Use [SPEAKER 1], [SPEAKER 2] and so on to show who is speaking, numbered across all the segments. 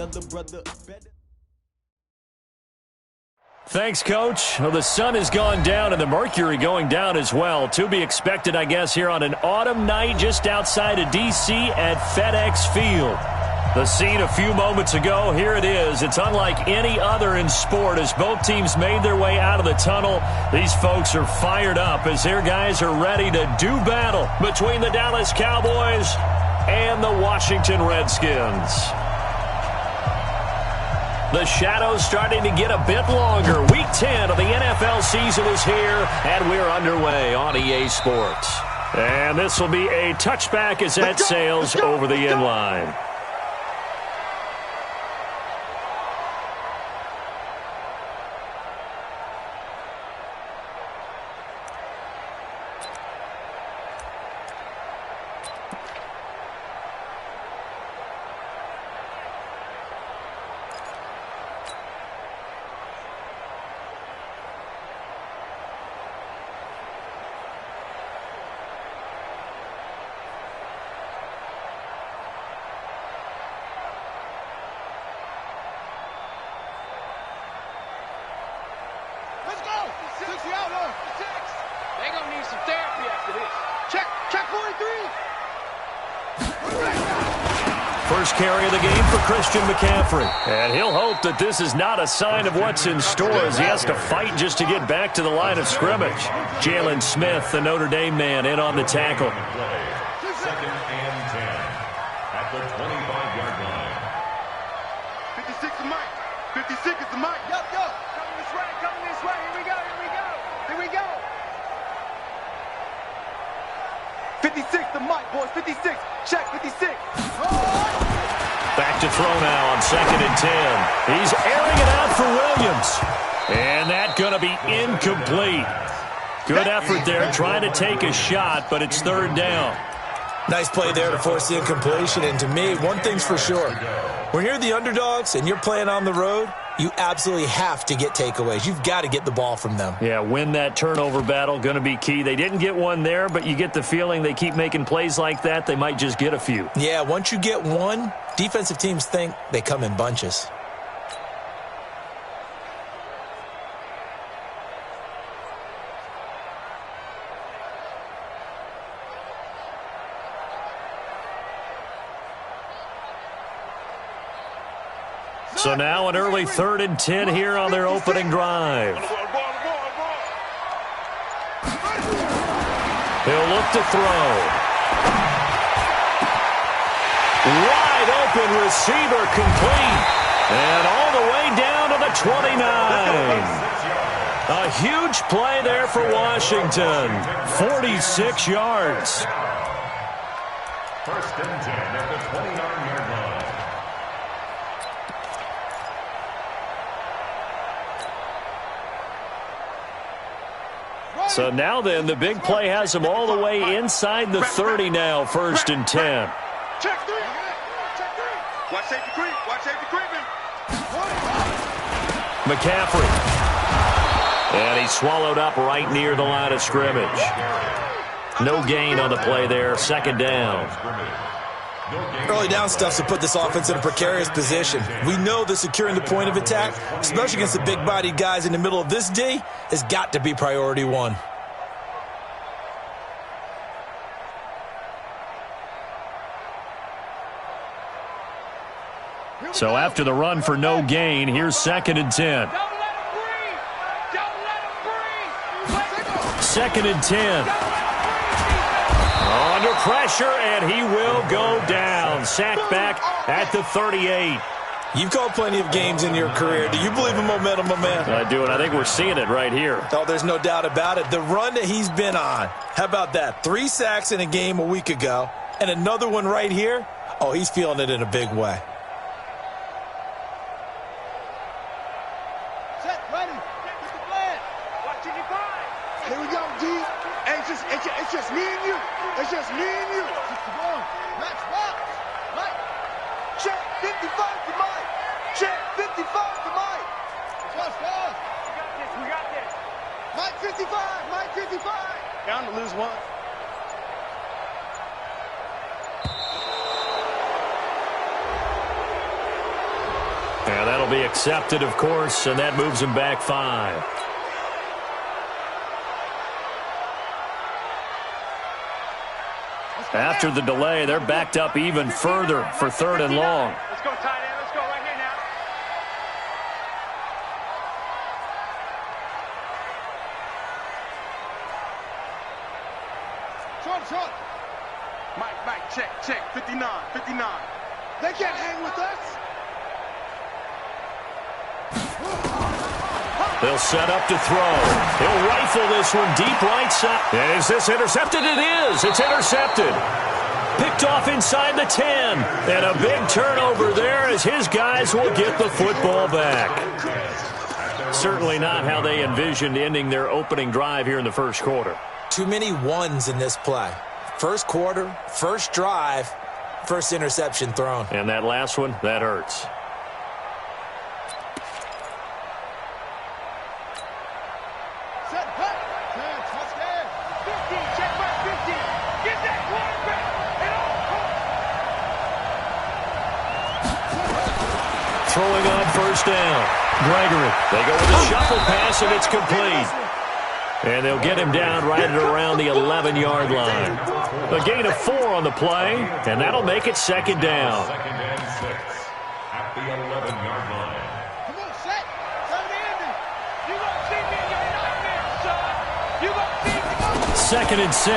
[SPEAKER 1] another brother better.
[SPEAKER 2] Thanks, Coach. Well, the sun has gone down and the mercury going down as well. To be expected, I guess, here on an autumn night just outside of D.C. at FedEx Field. The scene a few moments ago, here it is. It's unlike any other in sport as both teams made their way out of the tunnel. These folks are fired up as their guys are ready to do battle between the Dallas Cowboys and the Washington Redskins. The shadows starting to get a bit longer. Week 10 of the NFL season is here, and we're underway on EA Sports. And this will be a touchback as that sails over the inline. First carry of the game for Christian McCaffrey. And he'll hope that this is not a sign of what's in store as he has to fight just to get back to the line of scrimmage. Jalen Smith, the Notre Dame man, in on the tackle.
[SPEAKER 3] Second and 10 at the 25-yard line.
[SPEAKER 4] 56 is Mike. 56 is the Mike. Yup. Coming this way, coming this way. Here we go. 56 the Mike, boys. 56. Check, 56.
[SPEAKER 2] Back to throw now on second and 10. He's airing it out for Williams. And that's going to be incomplete. Good effort there trying to take a shot, but it's third down.
[SPEAKER 5] Nice play there to force the incompletion. And to me, one thing's for sure. When you're the underdogs and you're playing on the road, you absolutely have to get takeaways. You've got to get the ball from them.
[SPEAKER 2] Yeah, win that turnover battle, going to be key. They didn't get one there, but you get the feeling they keep making plays like that, they might just get a few.
[SPEAKER 5] Yeah, once you get one, defensive teams think they come in bunches.
[SPEAKER 2] So now an early 3rd and 10 here on their opening drive. He'll look to throw. Wide open receiver complete. And all the way down to the 29. A huge play there for Washington. 46 yards.
[SPEAKER 3] First and 10 at the 29-yard line.
[SPEAKER 2] So now then, the big play has him all the way inside the 30 now, 1st and 10.
[SPEAKER 4] Check three. Watch safety creep.
[SPEAKER 2] McCaffrey. And he's swallowed up right near the line of scrimmage. No gain on the play there, 2nd down.
[SPEAKER 5] Early down stuff to put this offense in a precarious position. We know that securing the point of attack, especially against the big-bodied guys in the middle of this D, has got to be priority one.
[SPEAKER 2] So after the run for no gain, here's 2nd and 10. 2nd and 10. Under pressure, and he will go down. Sacked back at the 38.
[SPEAKER 5] You've called plenty of games in your career. Do you believe in momentum, my man?
[SPEAKER 2] I do, and I think we're seeing it right here.
[SPEAKER 5] Oh, there's no doubt about it. The run that he's been on. How about that? 3 sacks in a game a week ago, and another one right here. Oh, he's feeling it in a big way.
[SPEAKER 4] It's just me and you. It's just me and you. Max box. Mike. Check 55 to Mike. Check 55 to Mike. Trust us. We got this. Mike 55. Mike 55. Down to lose one.
[SPEAKER 2] Yeah, that'll be accepted, of course, and that moves him back 5. After the delay, they're backed up even further for 3rd and long.
[SPEAKER 4] Let's go, tight end. Let's go right here now. Short. Mike, check. 59. They can't hang with us.
[SPEAKER 2] They'll set up to throw. He'll rifle this one deep right side. And is this intercepted? It is. It's intercepted. Picked off inside the 10. And a big turnover there as his guys will get the football back. Certainly not how they envisioned ending their opening drive here in the first quarter.
[SPEAKER 5] Too many ones in this play. First quarter, first drive, first interception thrown.
[SPEAKER 2] And that last one, that hurts. Throwing on first down. Gregory. They go with a shuffle pass, and it's complete. And they'll get him down right at around the 11-yard line. A gain of 4 on the play, and that'll make it 2nd down.
[SPEAKER 3] 2nd and 6 at the 11-yard line.
[SPEAKER 4] Come on, set. Turn it in. You gonna see me in your nightmare, son. You gonna see me.
[SPEAKER 2] 2nd and 6.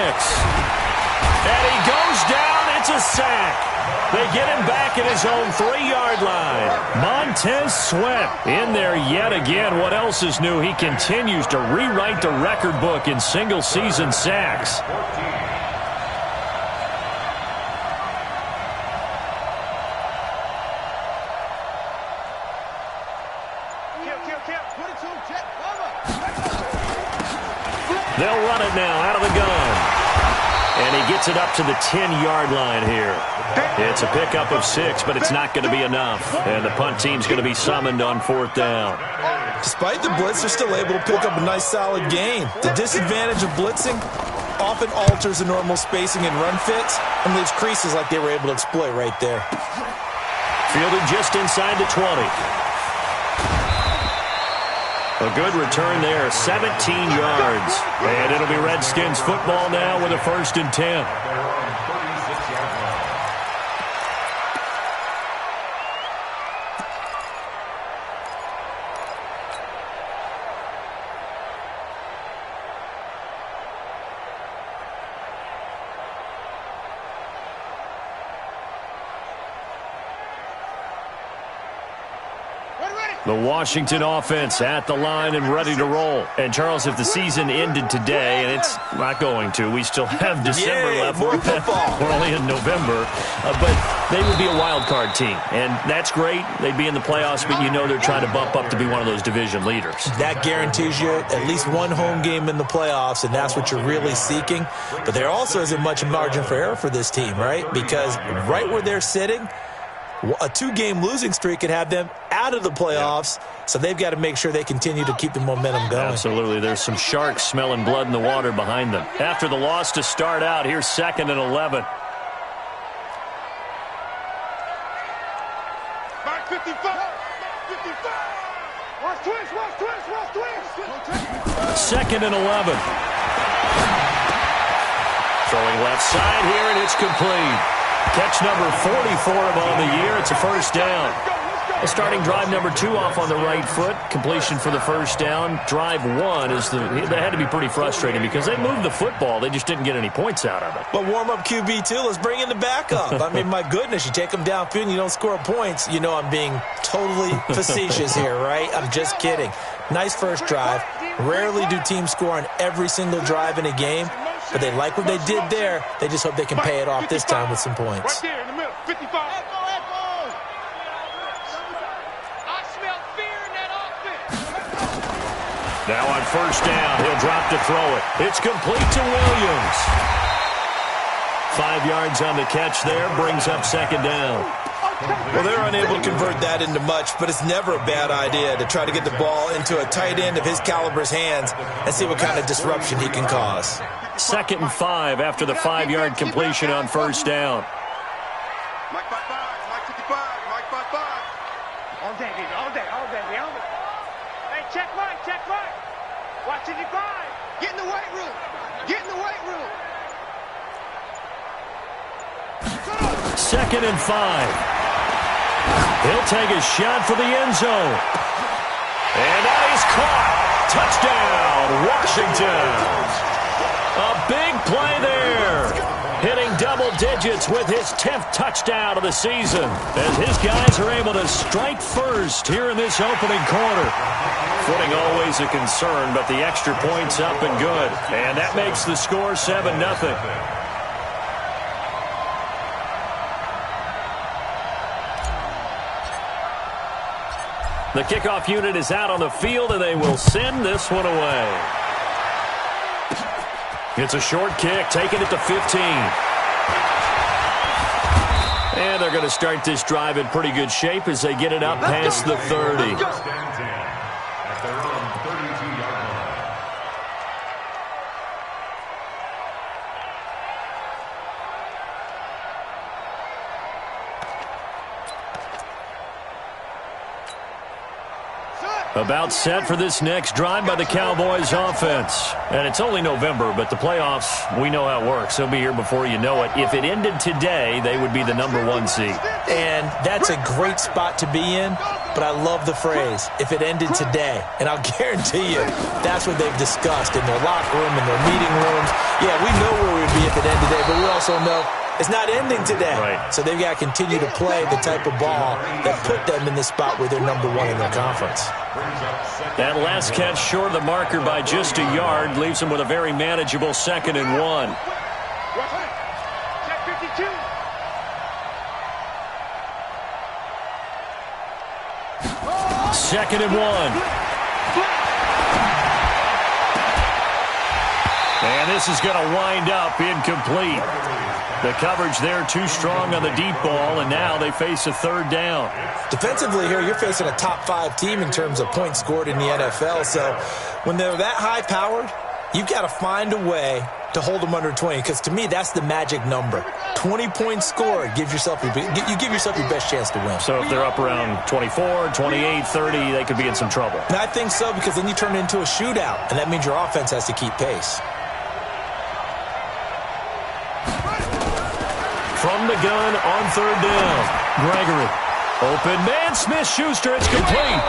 [SPEAKER 2] And he goes down. It's a sack. They get him back at his own 3-yard line. Montez Sweat in there yet again. What else is new? He continues to rewrite the record book in single-season sacks. They'll run it now out of the gun. And he gets it up to the 10-yard line here. It's a pickup of 6, but it's not going to be enough. And the punt team's going to be summoned on 4th down.
[SPEAKER 5] Despite the blitz, they're still able to pick up a nice solid gain. The disadvantage of blitzing often alters the normal spacing and run fits and leaves creases like they were able to exploit right there.
[SPEAKER 2] Fielded just inside the 20. A good return there, 17 yards. And it'll be Redskins football now with a 1st and 10. The Washington offense at the line and ready to roll. And, Charles, if the season ended today, and it's not going to, we still have December left.
[SPEAKER 5] More football.
[SPEAKER 2] We're only in November. But they would be a wild card team. And that's great. They'd be in the playoffs, but you know they're trying to bump up to be one of those division leaders.
[SPEAKER 5] That guarantees you at least one home game in the playoffs, and that's what you're really seeking. But there also isn't much margin for error for this team, right? Because right where they're sitting, a 2-game losing streak could have them out of the playoffs, so they've got to make sure they continue to keep the momentum going.
[SPEAKER 2] Absolutely. There's some sharks smelling blood in the water behind them. After the loss to start out, here's 2nd and 11.
[SPEAKER 4] Mark 55. 55. Watch twist.
[SPEAKER 2] 2nd and 11. Throwing left side here, and it's complete. Catch number 44 of on the year. It's a 1st down. Starting drive number 2 off on the right foot. Completion for the 1st down. Drive 1 is that had to be pretty frustrating because they moved the football. They just didn't get any points out of it.
[SPEAKER 5] But warm-up QB, too. Let's bring in the backup. I mean, my goodness, you take them downfield and you don't score points. You know I'm being totally facetious here, right? I'm just kidding. Nice first drive. Rarely do teams score on every single drive in a game. But they like what they did there. They just hope they can pay it off this time with some points.
[SPEAKER 4] Right there in the middle. 55. Echo. I smell fear in that offense.
[SPEAKER 2] Now on 1st down, he'll drop to throw it. It's complete to Williams. 5 yards on the catch there, brings up 2nd down.
[SPEAKER 5] Well, they're unable to convert that into much, but it's never a bad idea to try to get the ball into a tight end of his caliber's hands and see what kind of disruption he can cause.
[SPEAKER 2] 2nd and 5 after the 5-yard completion on 1st down.
[SPEAKER 4] Mike 55. Mike 55. Mike 55. day, baby. All day, baby. All day. Hey, check right. Watch it divide. Get in the weight room.
[SPEAKER 2] Second and 5. He'll take a shot for the end zone. And that is caught. Touchdown, Washington. A big play there. Hitting double digits with his 10th touchdown of the season, as his guys are able to strike first here in this opening quarter. Footing always a concern, but the extra point's up and good. And that makes the score 7-0. The kickoff unit is out on the field, and they will send this one away. It's a short kick, taking it to 15. And they're going to start this drive in pretty good shape as they get it up past the 30. About set for this next drive by the Cowboys offense. And it's only November, but the playoffs, we know how it works. They'll be here before you know it. If it ended today, they would be the #1 seed.
[SPEAKER 5] And that's a great spot to be in, but I love the phrase, if it ended today. And I'll guarantee you, that's what they've discussed in their locker room, in their meeting rooms. Yeah, we know where we'd be if it ended today, but we also know it's not ending today.
[SPEAKER 2] Right.
[SPEAKER 5] So they've got to continue to play the type of ball that put them in the spot where they're #1 in their conference.
[SPEAKER 2] That last catch short of the marker by just a yard leaves them with a very manageable 2nd and 1.
[SPEAKER 4] Check 52.
[SPEAKER 2] Second and 1. And this is going to wind up incomplete. The coverage there too strong on the deep ball, and now they face a 3rd down.
[SPEAKER 5] Defensively here, you're facing a top 5 team in terms of points scored in the NFL. So when they're that high-powered, you've got to find a way to hold them under 20, because to me, that's the magic number. 20 points scored, you give yourself your best chance to win.
[SPEAKER 2] So if they're up around 24, 28, 30, they could be in some trouble.
[SPEAKER 5] And I think so, because then you turn it into a shootout, and that means your offense has to keep pace.
[SPEAKER 2] From the gun on 3rd down. Gregory. Open man. Smith-Schuster. It's complete.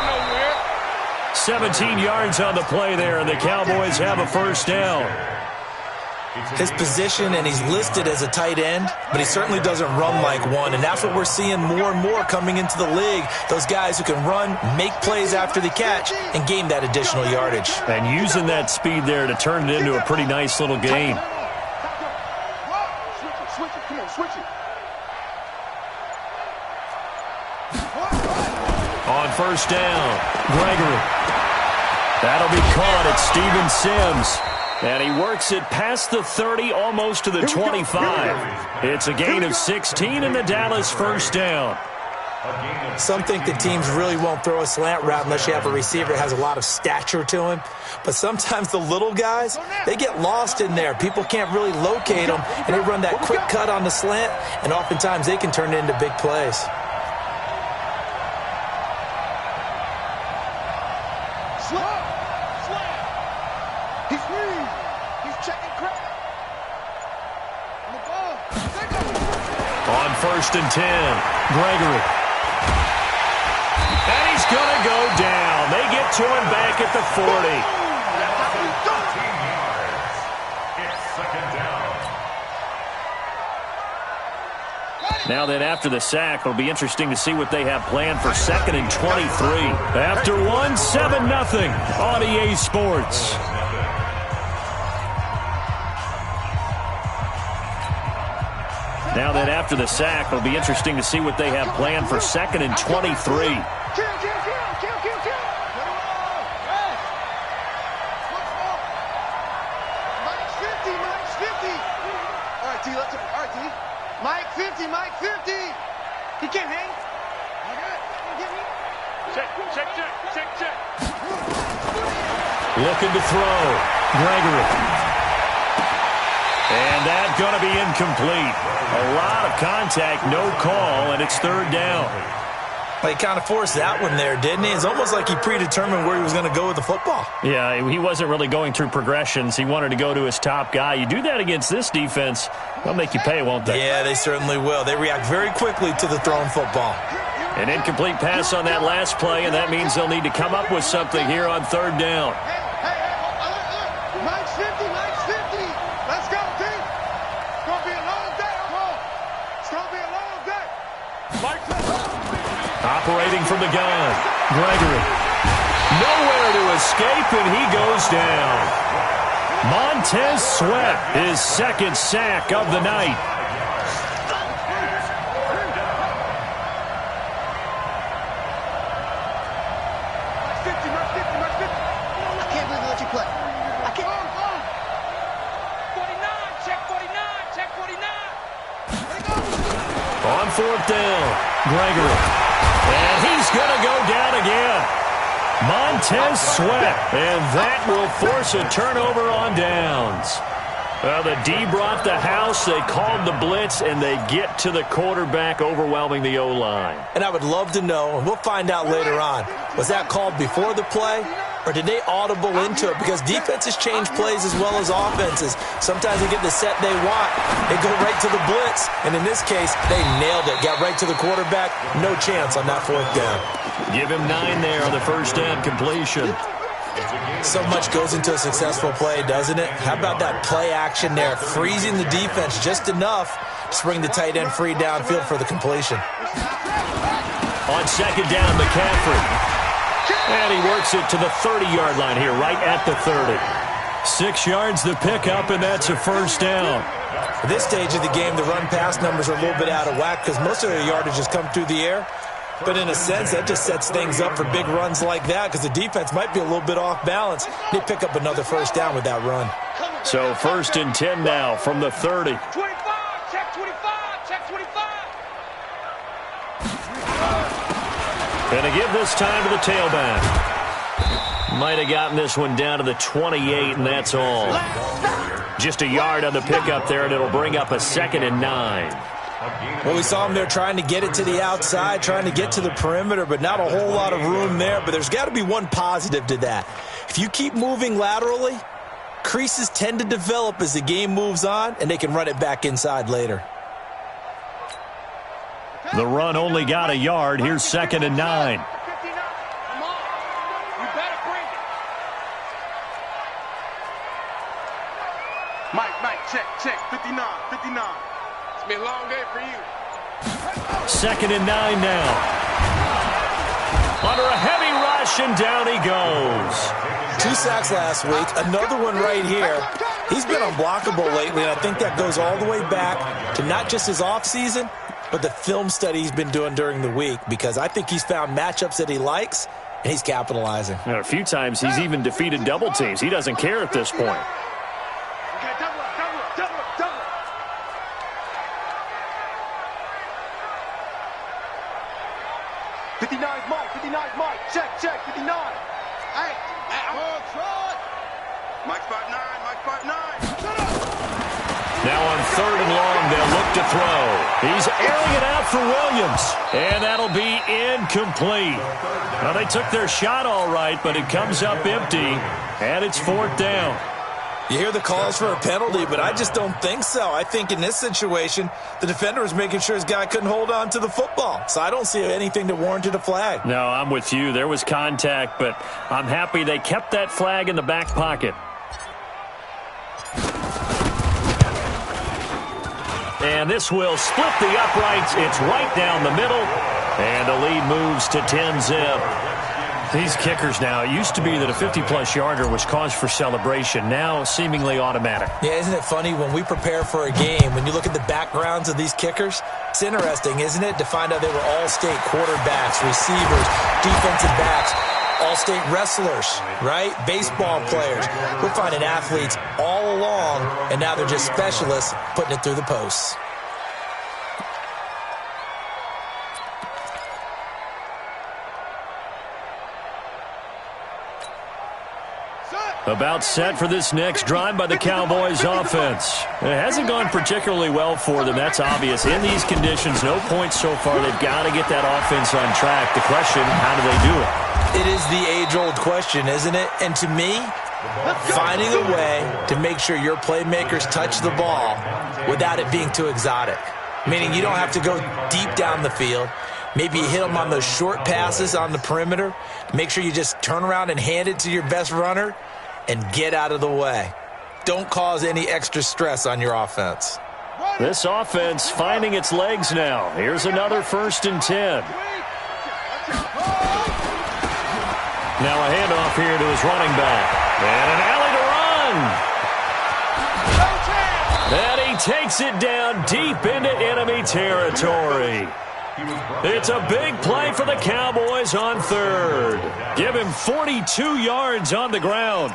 [SPEAKER 2] 17 yards on the play there, and the Cowboys have a 1st down.
[SPEAKER 5] His position, and he's listed as a tight end, but he certainly doesn't run like one, and that's what we're seeing more and more coming into the league. Those guys who can run, make plays after the catch, and gain that additional yardage.
[SPEAKER 2] And using that speed there to turn it into a pretty nice little game. On 1st down, Gregory. That'll be caught at Steven Sims. And he works it past the 30, almost to the 25. It's a gain of 16 in the Dallas 1st down.
[SPEAKER 5] Some think that teams really won't throw a slant route unless you have a receiver that has a lot of stature to him. But sometimes the little guys, they get lost in there. People can't really locate them, and they run that quick cut on the slant, and oftentimes they can turn it into big plays.
[SPEAKER 2] On 1st and 10, Gregory. And he's going to go down. They get to him back at the 40.
[SPEAKER 3] It's 2nd down.
[SPEAKER 2] Now then, after the sack, it'll be interesting to see what they have planned for 2nd and 23. After 1, 7-0 on EA Sports. Now then, after the sack, it'll be interesting to see what they have planned for 2nd and 23.
[SPEAKER 4] Kill. Mike's 50, Mike's 50. All right, D, let's go. All right, D. Mike 50, Mike 50. He can't hang. Check.
[SPEAKER 2] Looking to throw. Gregory. And that's going to be incomplete. A lot of contact, no call, and it's 3rd down.
[SPEAKER 5] He kind of forced that one there, didn't he? It's almost like he predetermined where he was going to go with the football.
[SPEAKER 2] Yeah, he wasn't really going through progressions. He wanted to go to his top guy. You do that against this defense, they'll make you pay, won't they?
[SPEAKER 5] Yeah, they certainly will. They react very quickly to the thrown football.
[SPEAKER 2] An incomplete pass on that last play, and that means they'll need to come up with something here on third down.
[SPEAKER 4] Mike's 50, Mike's 50. Let's go, team. It's going to be a long day. Come on. It's going to be a long day. Mike's 50.
[SPEAKER 2] Operating from the gun, Gregory. Nowhere to escape, and he goes down. Montez Sweat, his second sack of the night.
[SPEAKER 4] I can't believe they let you play. I can't.
[SPEAKER 1] 49, check 49, check 49.
[SPEAKER 2] On fourth down, Gregory. And he's going to go down again. Montez Sweat, and that will force a turnover on downs. Well, the D brought the house, they called the blitz, and they get to the quarterback, overwhelming the O-line.
[SPEAKER 5] And I would love to know, and we'll find out later on, was that called before the play, or did they audible into it? Because defenses change plays as well as offenses. Sometimes they get the set they want. They go right to the blitz. And in this case, they nailed it. Got right to the quarterback. No chance on that fourth down.
[SPEAKER 2] Give him 9 there on the first down completion.
[SPEAKER 5] So much goes into a successful play, doesn't it? How about that play action there? Freezing the defense just enough to bring the tight end free downfield for the completion.
[SPEAKER 2] On second down, McCaffrey. And he works it to the 30-yard line here, right at the 30. 6 yards the pickup, and that's a first down.
[SPEAKER 5] At this stage of the game, the run-pass numbers are a little bit out of whack because most of their yardage has come through the air. But in a sense, that just sets things up for big runs like that because the defense might be a little bit off balance. They pick up another first down with that run.
[SPEAKER 2] So first and 10 now from the 30.
[SPEAKER 1] 25, check 25, check 25.
[SPEAKER 2] Going to give this time to the tailback. Might have gotten this one down to the 28, and that's all. Just a yard on the pickup there, and it'll bring up a 2nd and 9.
[SPEAKER 5] Well, we saw him there trying to get it to the outside, trying to get to the perimeter, but not a whole lot of room there. But there's got to be one positive to that. If you keep moving laterally, creases tend to develop as the game moves on, and they can run it back inside later.
[SPEAKER 2] The run only got a yard. Here's 2nd and 9.
[SPEAKER 1] Come on. You better bring it.
[SPEAKER 4] Mike, check. 59. It's been a long day for you.
[SPEAKER 2] 2nd and 9 now. Under a heavy rush, and down he goes.
[SPEAKER 5] 2 sacks last week, another one right here. He's been unblockable lately, and I think that goes all the way back to not just his offseason, but the film study he's been doing during the week, because I think he's found matchups that he likes, and he's capitalizing.
[SPEAKER 2] And a few times he's even defeated double teams. He doesn't care at this point.
[SPEAKER 4] Okay, double up. 59's Mike. Check, 59. Hey, I'm on Troy. Mike's 5'9. Shut up.
[SPEAKER 2] Now on 3rd and long, they'll look to throw. He's airing it out for Williams, and that'll be incomplete. Well, they took their shot all right, but it comes up empty, and it's 4th down.
[SPEAKER 5] You hear the calls for a penalty, but I just don't think so. I think in this situation, the defender was making sure his guy couldn't hold on to the football. So I don't see anything that warranted a flag.
[SPEAKER 2] No, I'm with you. There was contact, but I'm happy they kept that flag in the back pocket. And this will split the uprights. It's right down the middle, and the lead moves to 10-zip. These kickers now, it used to be that a 50-plus yarder was cause for celebration. Now, seemingly automatic.
[SPEAKER 5] Yeah, isn't it funny when we prepare for a game, when you look at the backgrounds of these kickers, it's interesting, isn't it, to find out they were all-state quarterbacks, receivers, defensive backs, all-state wrestlers, right? Baseball players. We're finding athletes all along, and now they're just specialists putting it through the posts.
[SPEAKER 2] About set for this next drive by the Cowboys offense. It hasn't gone particularly well for them, that's obvious. In these conditions, no points so far. They've got to get that offense on track. The question, how do they do it?
[SPEAKER 5] It is the age-old question, isn't it? And to me, finding a way to make sure your playmakers touch the ball without it being too exotic. Meaning you don't have to go deep down the field. Maybe you hit them on those short passes on the perimeter. Make sure you just turn around and hand it to your best runner and get out of the way. Don't cause any extra stress on your offense.
[SPEAKER 2] This offense finding its legs now. Here's another 1st and 10. Now a handoff here to his running back. And an alley to run. And he takes it down deep into enemy territory. It's a big play for the Cowboys on 3rd. Give him 42 yards on the ground.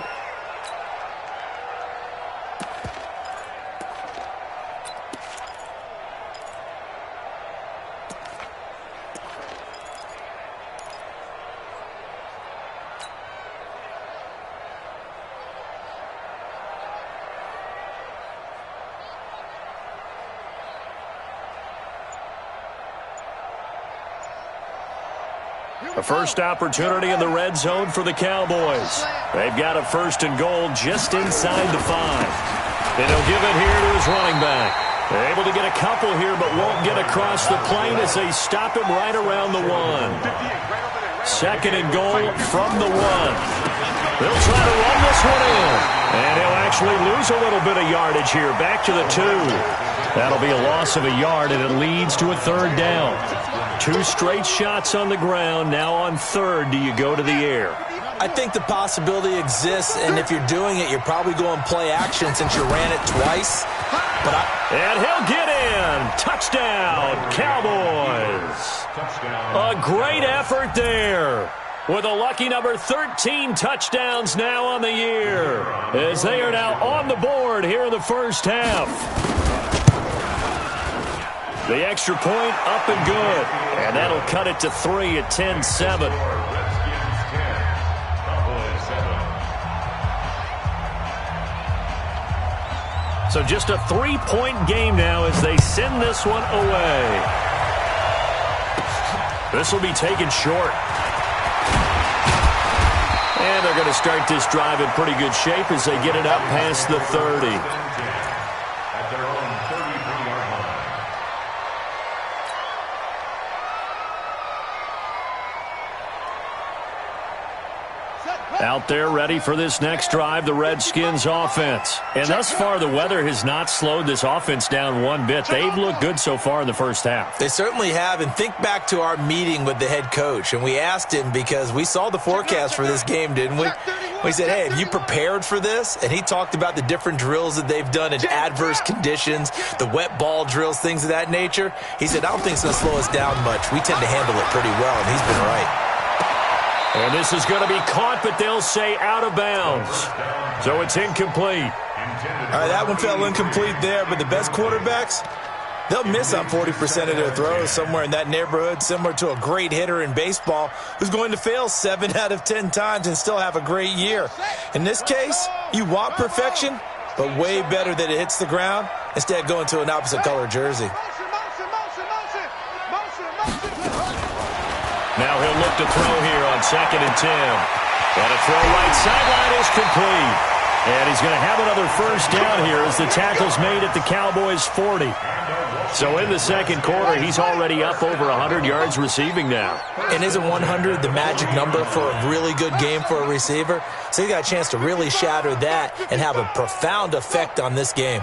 [SPEAKER 2] A first opportunity in the red zone for the Cowboys. They've got a 1st and goal just inside the 5. And he'll give it here to his running back. They're able to get a couple here, but won't get across the plane as they stop him right around the 1. 2nd and goal from the 1. They'll try to run this one in. And he'll actually lose a little bit of yardage here. Back to the 2. That'll be a loss of a yard, and it leads to a 3rd down. 2 straight shots on the ground. Now on 3rd, do you go to the air?
[SPEAKER 5] I think the possibility exists, and if you're doing it, you're probably going play action since you ran it twice.
[SPEAKER 2] And he'll get in. Touchdown, Cowboys. A great effort there. With a lucky number 13 touchdowns now on the year, as they are now on the board here in the first half. The extra point up and good. And that'll cut it to 3 at 10-7. So just a 3-point game now as they send this one away. This will be taken short. And they're going to start this drive in pretty good shape as they get it up past the 30.
[SPEAKER 3] At their own 33-yard line.
[SPEAKER 2] Out there ready for this next drive, the Redskins offense. And thus far, the weather has not slowed this offense down one bit. They've looked good so far in the first half.
[SPEAKER 5] They certainly have. And think back to our meeting with the head coach. And we asked him because we saw the forecast for this game, didn't we? We said, hey, have you prepared for this? And he talked about the different drills that they've done in adverse conditions, the wet ball drills, things of that nature. He said, I don't think it's going to slow us down much. We tend to handle it pretty well, and he's been right.
[SPEAKER 2] And this is going to be caught, but they'll say out of bounds. So it's incomplete.
[SPEAKER 5] All right, that one fell incomplete there, but the best quarterbacks, they'll miss on 40% of their throws, somewhere in that neighborhood, similar to a great hitter in baseball who's going to fail 7 out of 10 times and still have a great year. In this case, you want perfection, but way better that it hits the ground instead of going to an opposite color jersey.
[SPEAKER 2] Now he'll look to throw here on 2nd and 10. And a throw right sideline is complete. And he's going to have another first down here as the tackle's made at the Cowboys' 40. So in the second quarter, he's already up over 100 yards receiving now.
[SPEAKER 5] And isn't 100 the magic number for a really good game for a receiver? So he got a chance to really shatter that and have a profound effect on this game.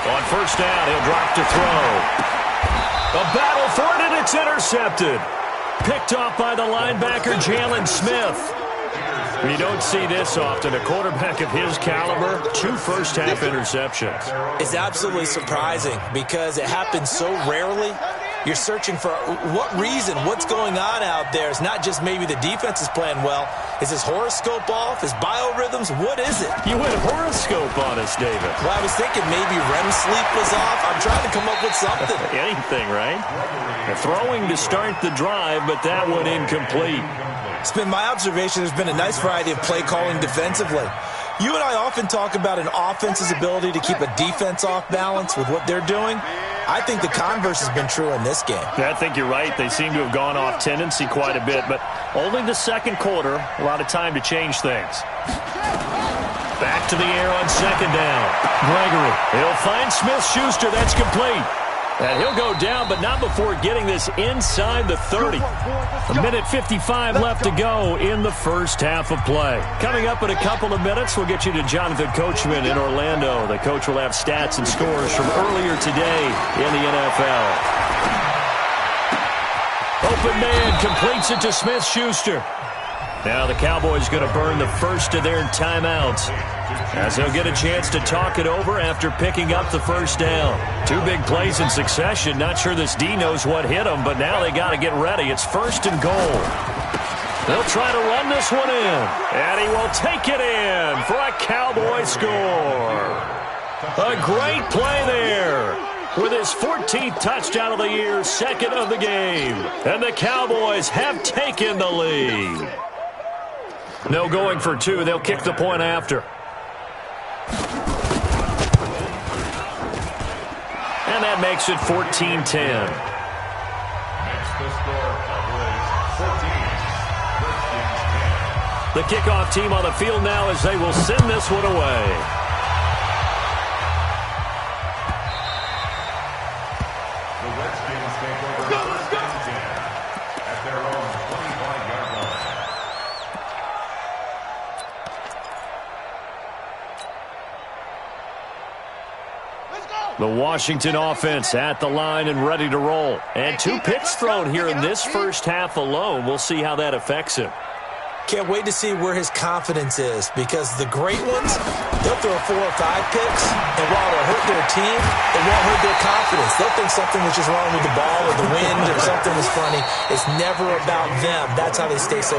[SPEAKER 2] On first down, he'll drop to throw. A battle for it, and it's intercepted. Picked off by the linebacker, Jalen Smith. You don't see this often. A quarterback of his caliber, 2 first-half interceptions.
[SPEAKER 5] It's absolutely surprising because it happens so rarely. You're searching for what reason, what's going on out there. It's not just maybe the defense is playing well. Is his horoscope off? His biorhythms? What is it?
[SPEAKER 2] You went horoscope on us, David.
[SPEAKER 5] Well, I was thinking maybe REM sleep was off. I'm trying to come up with something.
[SPEAKER 2] Anything, right? Throwing to start the drive, but that one incomplete.
[SPEAKER 5] It's been my observation there's been a nice variety of play calling defensively. You and I often talk about an offense's ability to keep a defense off balance with what they're doing. I think the converse has been true in this game.
[SPEAKER 2] I think you're right. They seem to have gone off tendency quite a bit, but only the second quarter. A lot of time to change things. Back to the air on second down. Gregory. He'll find Smith-Schuster. That's complete. And he'll go down, but not before getting this inside the 30. A minute 55 left to go in the first half of play. Coming up in a couple of minutes, we'll get you to Jonathan Coachman in Orlando. The coach will have stats and scores from earlier today in the NFL. Open man completes it to Smith-Schuster. Now the Cowboys going to burn the first of their timeouts, as he'll get a chance to talk it over after picking up the first down. Two big plays in succession. Not sure this D knows what hit him, but now they got to get ready. It's first and goal. They'll try to run this one in, and he will take it in for a Cowboy score. A great play there, with his 14th touchdown of the year, second of the game. And the Cowboys have taken the lead. No going for two. They'll kick the point after. And that makes it 14-10.
[SPEAKER 3] Makes the score Cowboys 14.
[SPEAKER 2] The kickoff team on the field now as they will send this one away.
[SPEAKER 3] The Redskins take over first and 10 at their own 25-yard line.
[SPEAKER 2] The Washington offense at the line and ready to roll. And two picks thrown here in this first half alone. We'll see how that affects him.
[SPEAKER 5] Can't wait to see where his confidence is, because the great ones, they'll throw 4 or 5 picks, and while it'll hurt their team, it won't hurt their confidence. They'll think something was just wrong with the ball or the wind or something was funny. It's never about them. That's how they stay so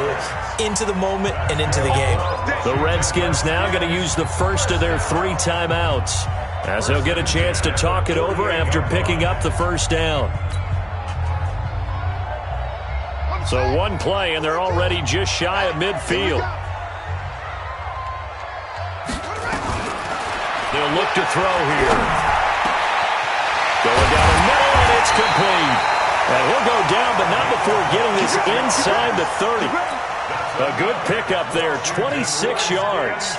[SPEAKER 5] into the moment and into the game.
[SPEAKER 2] The Redskins now going to use the first of their 3 timeouts, as they'll get a chance to talk it over after picking up the first down. So one play, and they're already just shy of midfield. They'll look to throw here. Going down the middle, and it's complete. And he'll go down, but not before getting this inside the 30. A good pickup there, 26 yards.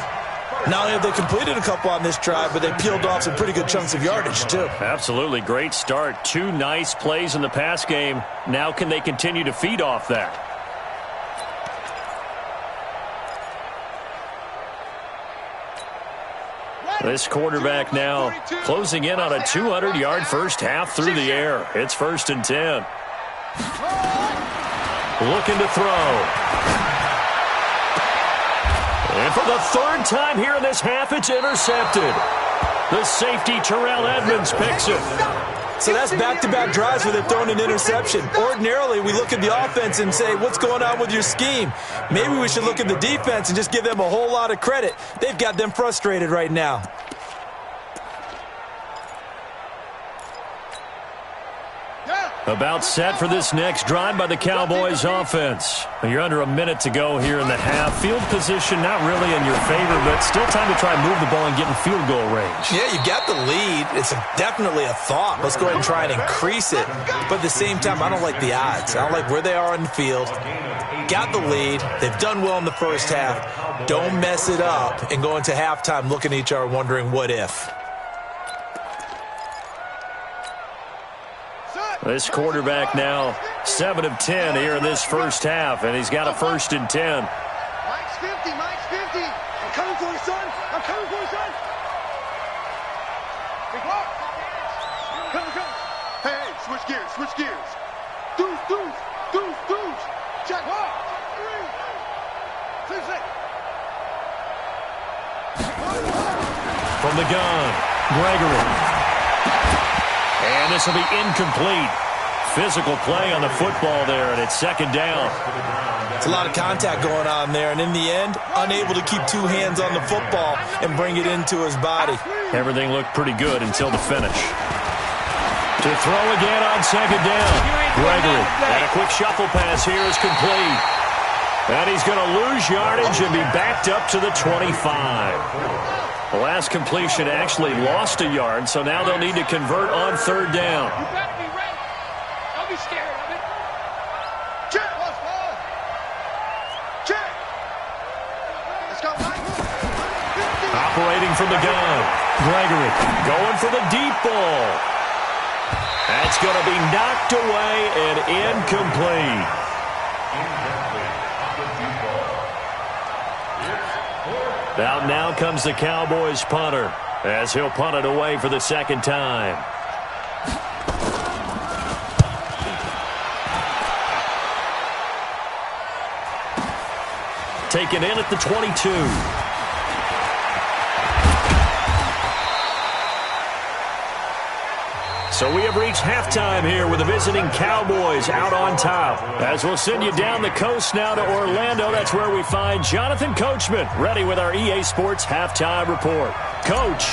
[SPEAKER 5] Not only have they completed a couple on this drive, but they peeled off some pretty good chunks of yardage, too.
[SPEAKER 2] Absolutely. Great start. 2 nice plays in the pass game. Now can they continue to feed off that? This quarterback now closing in on a 200-yard first half through the air. It's first and 10. Looking to throw. And for the 3rd time here in this half, it's intercepted. The safety, Terrell Edmonds, picks it.
[SPEAKER 5] So that's back-to-back drives where they've thrown an interception. Ordinarily, we look at the offense and say, what's going on with your scheme? Maybe we should look at the defense and just give them a whole lot of credit. They've got them frustrated right now.
[SPEAKER 2] About set for this next drive by the Cowboys offense. You're under a minute to go here in the half. Field position not really in your favor, but still time to try and move the ball and get in field goal range.
[SPEAKER 5] Yeah, you got the lead. It's definitely a thought. Let's go ahead and try and increase it. But at the same time, I don't like the odds. I don't like where they are on the field. Got the lead. They've done well in the first half. Don't mess it up and go into halftime looking at each other wondering what if.
[SPEAKER 2] This quarterback now 7 of 10 here in this first half, and he's got a first and 10.
[SPEAKER 4] Mike's 50, Mike's 50. I'm coming for you, son. I'm coming for you, son. Big walk. Come. Hey, switch gears. Deuce. Check. 1, 2, 3.
[SPEAKER 2] From the gun, Gregory. And this will be incomplete. physical play on the football there, and it's second down.
[SPEAKER 5] It's a lot of contact going on there, and in the end, unable to keep two hands on the football and bring it into his body.
[SPEAKER 2] Everything looked pretty good until the finish. To throw again on second down. Gregory, and a quick shuffle pass here is complete. And he's going to lose yardage and be backed up to the 25. The last completion actually lost a yard, so now they'll need to convert on third down.
[SPEAKER 1] You better be ready. Don't be scared of it.
[SPEAKER 4] Check. Check. Let's go, Mike.
[SPEAKER 2] Operating from the gun. Gregory going for the deep ball. That's going to be knocked away and incomplete. Now comes the Cowboys punter as he'll punt it away for the second time. Taken in at the 22. So we have reached halftime here with the visiting Cowboys out on top. As we'll send you down the coast now to Orlando, that's where we find Jonathan Coachman ready with our EA Sports halftime report. Coach.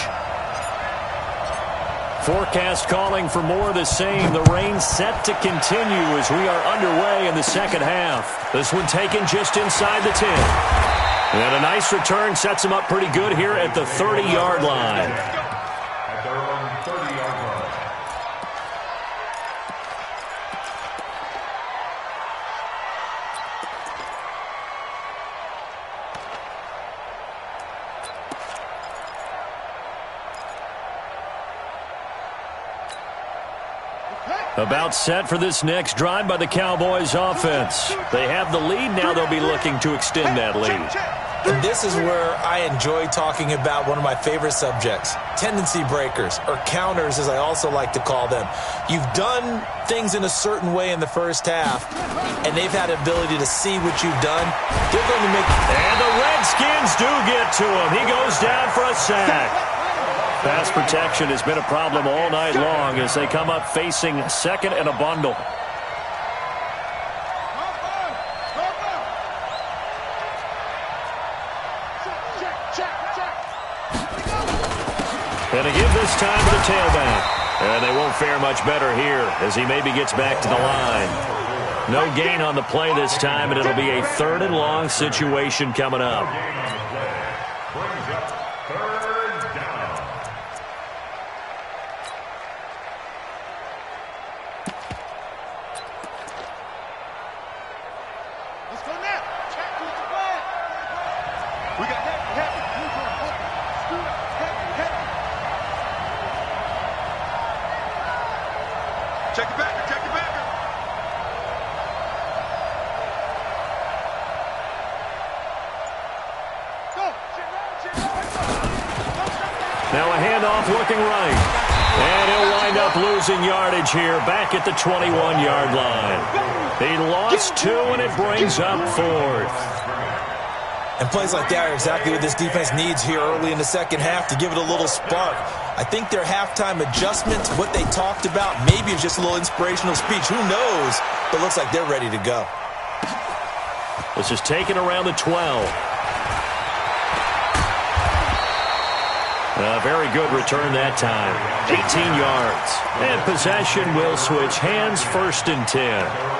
[SPEAKER 2] Forecast calling for more of the same. The rain set to continue as we are underway in the second half. This one taken just inside the 10. And a nice return sets them up pretty good here at the 30-yard line.
[SPEAKER 3] At their own 30-yard line.
[SPEAKER 2] About set for this next drive by the Cowboys offense. They have the lead. Now they'll be looking to extend that lead.
[SPEAKER 5] And this is where I enjoy talking about one of my favorite subjects, tendency breakers, or counters as I also like to call them. You've done things in a certain way in the first half, and they've had the ability to see what you've done. They're going to make...
[SPEAKER 2] And the Redskins do get to him. He goes down for a sack. Pass protection has been a problem all night long as they come up facing second and a bundle. And a give this time to the tailback. And they won't fare much better here as he maybe gets back to the line. No gain on the play this time, and it'll be a third and long situation coming up.
[SPEAKER 4] Check it back.
[SPEAKER 2] Now a handoff looking right. And he'll wind up losing yardage here back at the 21-yard line. He lost two, and it brings up fourth.
[SPEAKER 5] And plays like that are exactly what this defense needs here early in the second half to give it a little spark. I think their halftime adjustment, what they talked about, maybe it's just a little inspirational speech. Who knows? But looks like they're ready to go.
[SPEAKER 2] This is taken around the 12. A very good return that time. 18 yards. And possession will switch hands, first and 10.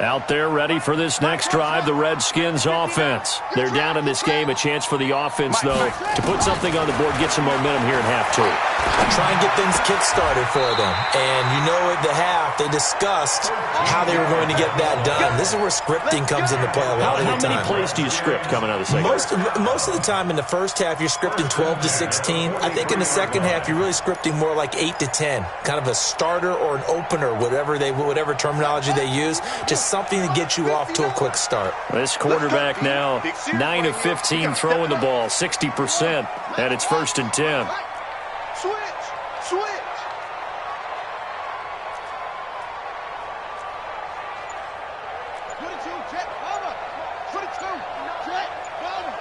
[SPEAKER 2] Out there ready for this next drive, the Redskins offense. They're down in this game. A chance for the offense, though, to put something on the board, get some momentum here in half two.
[SPEAKER 5] Try and get things kick-started for them. And you know at the half, they discussed how they were going to get that done. This is where scripting comes into play a lot of the time.
[SPEAKER 2] How many plays do you script coming out of the second?
[SPEAKER 5] Most of the time in the first half, you're scripting 12 to 16. I think in the second half, you're really scripting more like 8 to 10. Kind of a starter or an opener, whatever terminology they use. Just something to get you off to a quick start.
[SPEAKER 2] This quarterback now 9 of 15 throwing the ball, 60%, and it's first and 10.
[SPEAKER 4] Switch. Jet, bomber. 22, jet, bomber.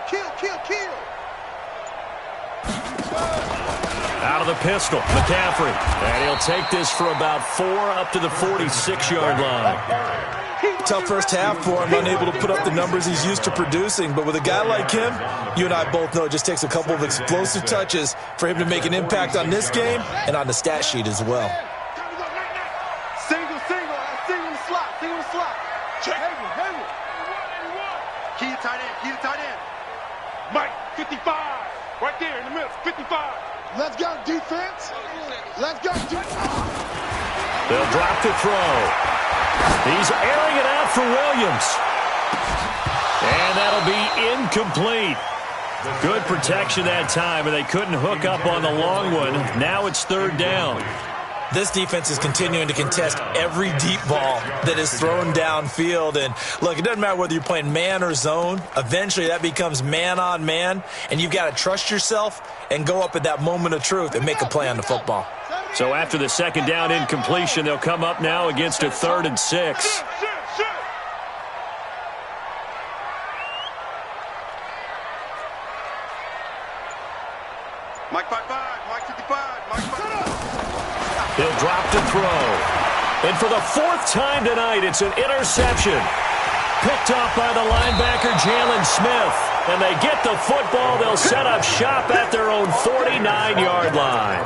[SPEAKER 4] Kill.
[SPEAKER 2] Out of the pistol, McCaffrey. And he'll take this for about 4 up to the 46-yard line.
[SPEAKER 5] Tough first half for him, unable to put up the numbers he's used to producing. But with a guy like him, you and I both know it just takes a couple of explosive touches for him to make an impact on this game and on the stat sheet as well.
[SPEAKER 4] Single in the slot. Check. Heavy. Key to tight end.
[SPEAKER 1] Mike, 55. Right there in the middle, 55.
[SPEAKER 4] Let's go, defense.
[SPEAKER 2] They'll drop the throw. He's airing it out for Williams. And that'll be incomplete. Good protection that time, and they couldn't hook up on the long one. Now it's 3rd down.
[SPEAKER 5] This defense is continuing to contest every deep ball that is thrown downfield. And, look, it doesn't matter whether you're playing man or zone. Eventually, that becomes man-on-man, and you've got to trust yourself and go up at that moment of truth and make a play on the football.
[SPEAKER 2] So after the 2nd down incompletion, they'll come up now against a 3rd and 6.
[SPEAKER 4] Mike 55, Mike 55, Mike 55.
[SPEAKER 2] He'll drop to throw. And for the 4th time tonight, it's an interception. Picked off by the linebacker, Jalen Smith. And they get the football. They'll set up shop at their own 49-yard line.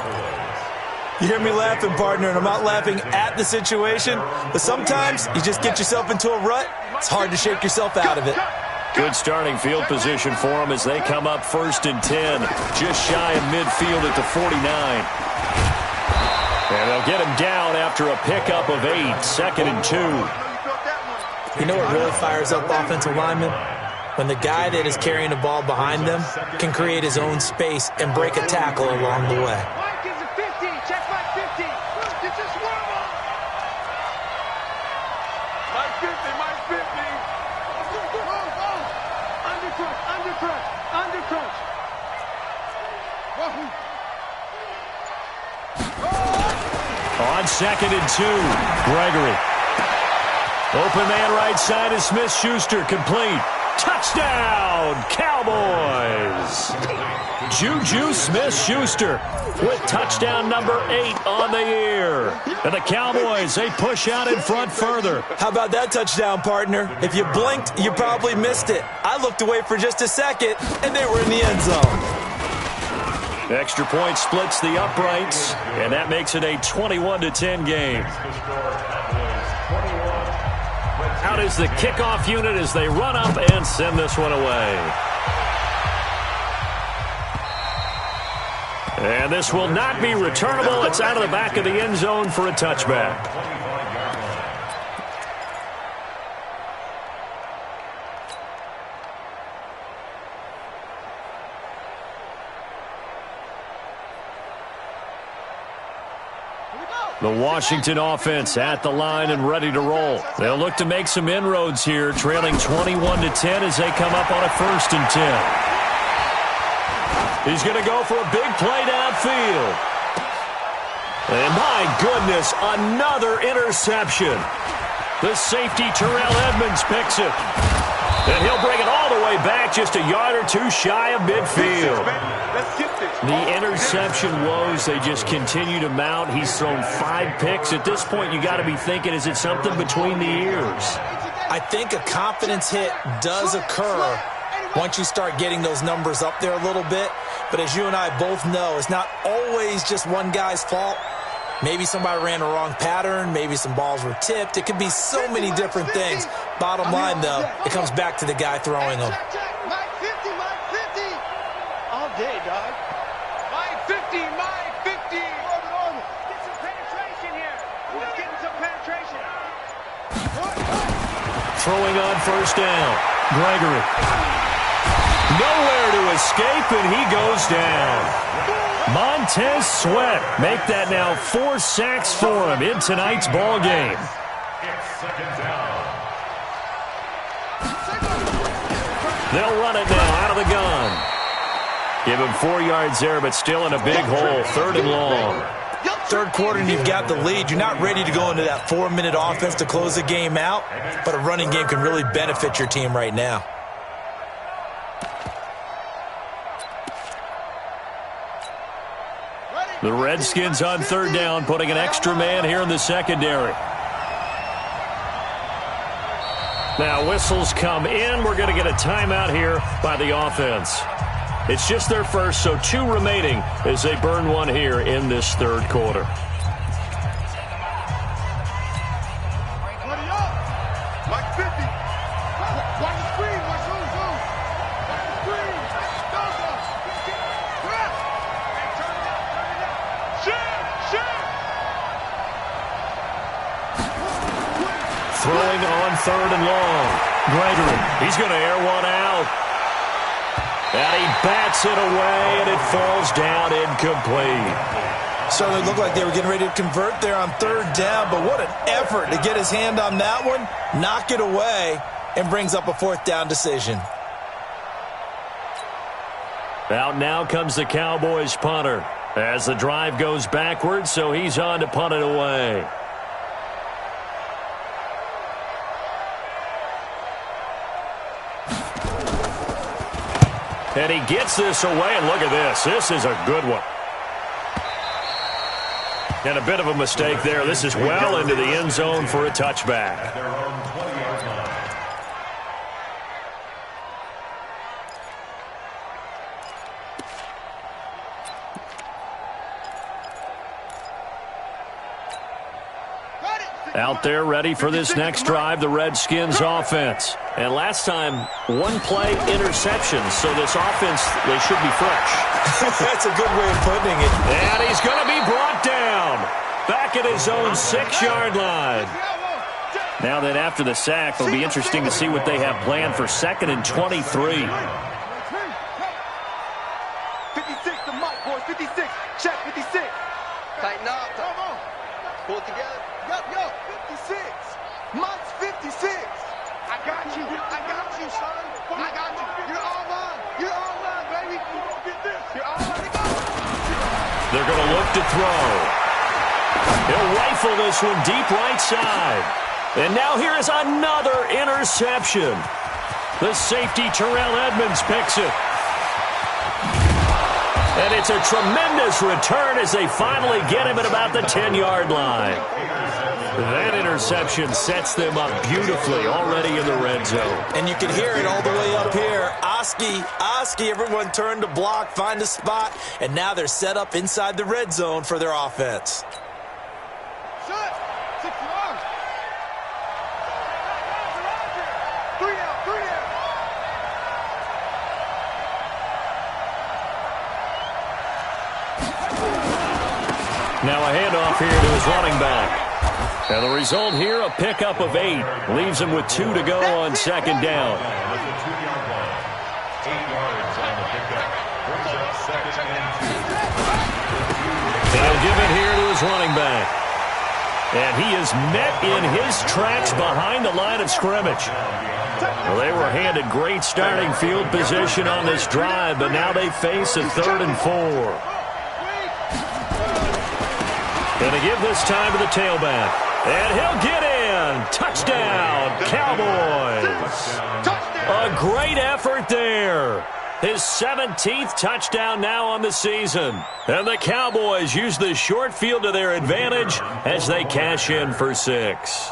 [SPEAKER 5] You hear me laughing, partner, and I'm not laughing at the situation. But sometimes you just get yourself into a rut. It's hard to shake yourself out of it.
[SPEAKER 2] Good starting field position for them as they come up 1st and 10. Just shy of midfield at the 49. And they'll get him down after a pickup of 8, 2nd and 2.
[SPEAKER 5] You know what really fires up offensive linemen? When the guy that is carrying the ball behind them can create his own space and break a tackle along the way.
[SPEAKER 1] Mike is a 50. Check Mike 50. It's just warm up. Mike 50. Under crunch.
[SPEAKER 2] On 2nd and 2, Gregory. Open man right side is Smith-Schuster, complete. Touchdown, Cowboys! Juju Smith-Schuster with touchdown number 8 on the year. And the Cowboys, they push out in front further.
[SPEAKER 5] How about that touchdown, partner? If you blinked, you probably missed it. I looked away for just a second, and they were in the end zone.
[SPEAKER 2] Extra point splits the uprights, and that makes it a 21-10 game. Out is the kickoff unit as they run up and send this one away. And this will not be returnable. It's out of the back of the end zone for a touchback. The Washington offense at the line and ready to roll. They'll look to make some inroads here, trailing 21-10 as they come up on a 1st and 10. He's going to go for a big play downfield. And my goodness, another interception. The safety, Terrell Edmonds, picks it. And he'll bring it all the way back just a yard or 2 shy of midfield. The interception woes, they just continue to mount. He's thrown 5 picks. At this point, you got to be thinking, is it something between the ears?
[SPEAKER 5] I think a confidence hit does occur once you start getting those numbers up there a little bit. But as you and I both know, it's not always just one guy's fault. Maybe somebody ran a wrong pattern. Maybe some balls were tipped. It could be so many different things. Bottom line, though, it comes back to the guy throwing them.
[SPEAKER 4] Mike 50. All day, dog.
[SPEAKER 1] Mike 50. Get some penetration here. Let's get some penetration.
[SPEAKER 2] Throwing on 1st down. Gregory. Nowhere to escape, and he goes down. Montez Sweat make that now 4 sacks for him in tonight's ball game. They'll run it now out of the gun. Give him 4 yards there, but still in a big hole. 3rd and long.
[SPEAKER 5] Third quarter and you've got the lead. You're not ready to go into that 4-minute offense to close the game out, but a running game can really benefit your team right now.
[SPEAKER 2] The Redskins on 3rd down, putting an extra man here in the secondary. Now whistles come in. We're going to get a timeout here by the offense. It's just their first, so 2 remaining as they burn one here in this 3rd quarter. Throwing on 3rd and long. Gregory, he's going to air one out. And he bats it away, and it falls down incomplete.
[SPEAKER 5] Certainly looked like they were getting ready to convert there on 3rd down, but what an effort to get his hand on that one, knock it away, and brings up a 4th down decision.
[SPEAKER 2] Out now comes the Cowboys punter as the drive goes backwards, so he's on to punt it away. And he gets this away, and look at this. This is a good one. And a bit of a mistake there. This is well into the end zone for a touchback.
[SPEAKER 3] At their own 20-yard line.
[SPEAKER 2] Out there ready for this next drive, the Redskins offense. And last time, 1-play interception, so this offense, they should be fresh.
[SPEAKER 5] That's a good way of putting it.
[SPEAKER 2] And he's going to be brought down back at his own 6-yard line. Now that after the sack, it'll be interesting to see what they have planned for 2nd and 23.
[SPEAKER 4] 56 to Mike, boys. 56. Check 56. Tighten up. Come on. Pull it together. Yo, 56. Mike's 56. I got you. I got you, son. I got you. You're all mine. You're all mine, baby. Get this. You're all mine to go.
[SPEAKER 2] They're going to look to throw. He'll rifle this one deep right side. And now here is another interception. The safety, Terrell Edmonds, picks it. And it's a tremendous return as they finally get him at about the 10-yard line. That interception sets them up beautifully already in the red zone.
[SPEAKER 5] And you can hear it all the way up here. Oski, everyone turned to block, find a spot, and now they're set up inside the red zone for their offense.
[SPEAKER 2] Now a handoff here to his running back. And the result here, a pickup of 8. Leaves him with 2 to go on 2nd down.
[SPEAKER 3] 2-yard line. 8 yards on the pickup. Brings up 2nd and 2.
[SPEAKER 2] And he'll give it here to his running back. And he is met in his tracks behind the line of scrimmage. Well, they were handed great starting field position on this drive, but now they face a 3rd and 4. Going to give this time to the tailback. And he'll get in. Touchdown, Cowboys. A great effort there. His 17th touchdown now on the season. And the Cowboys use the short field to their advantage as they cash in for 6.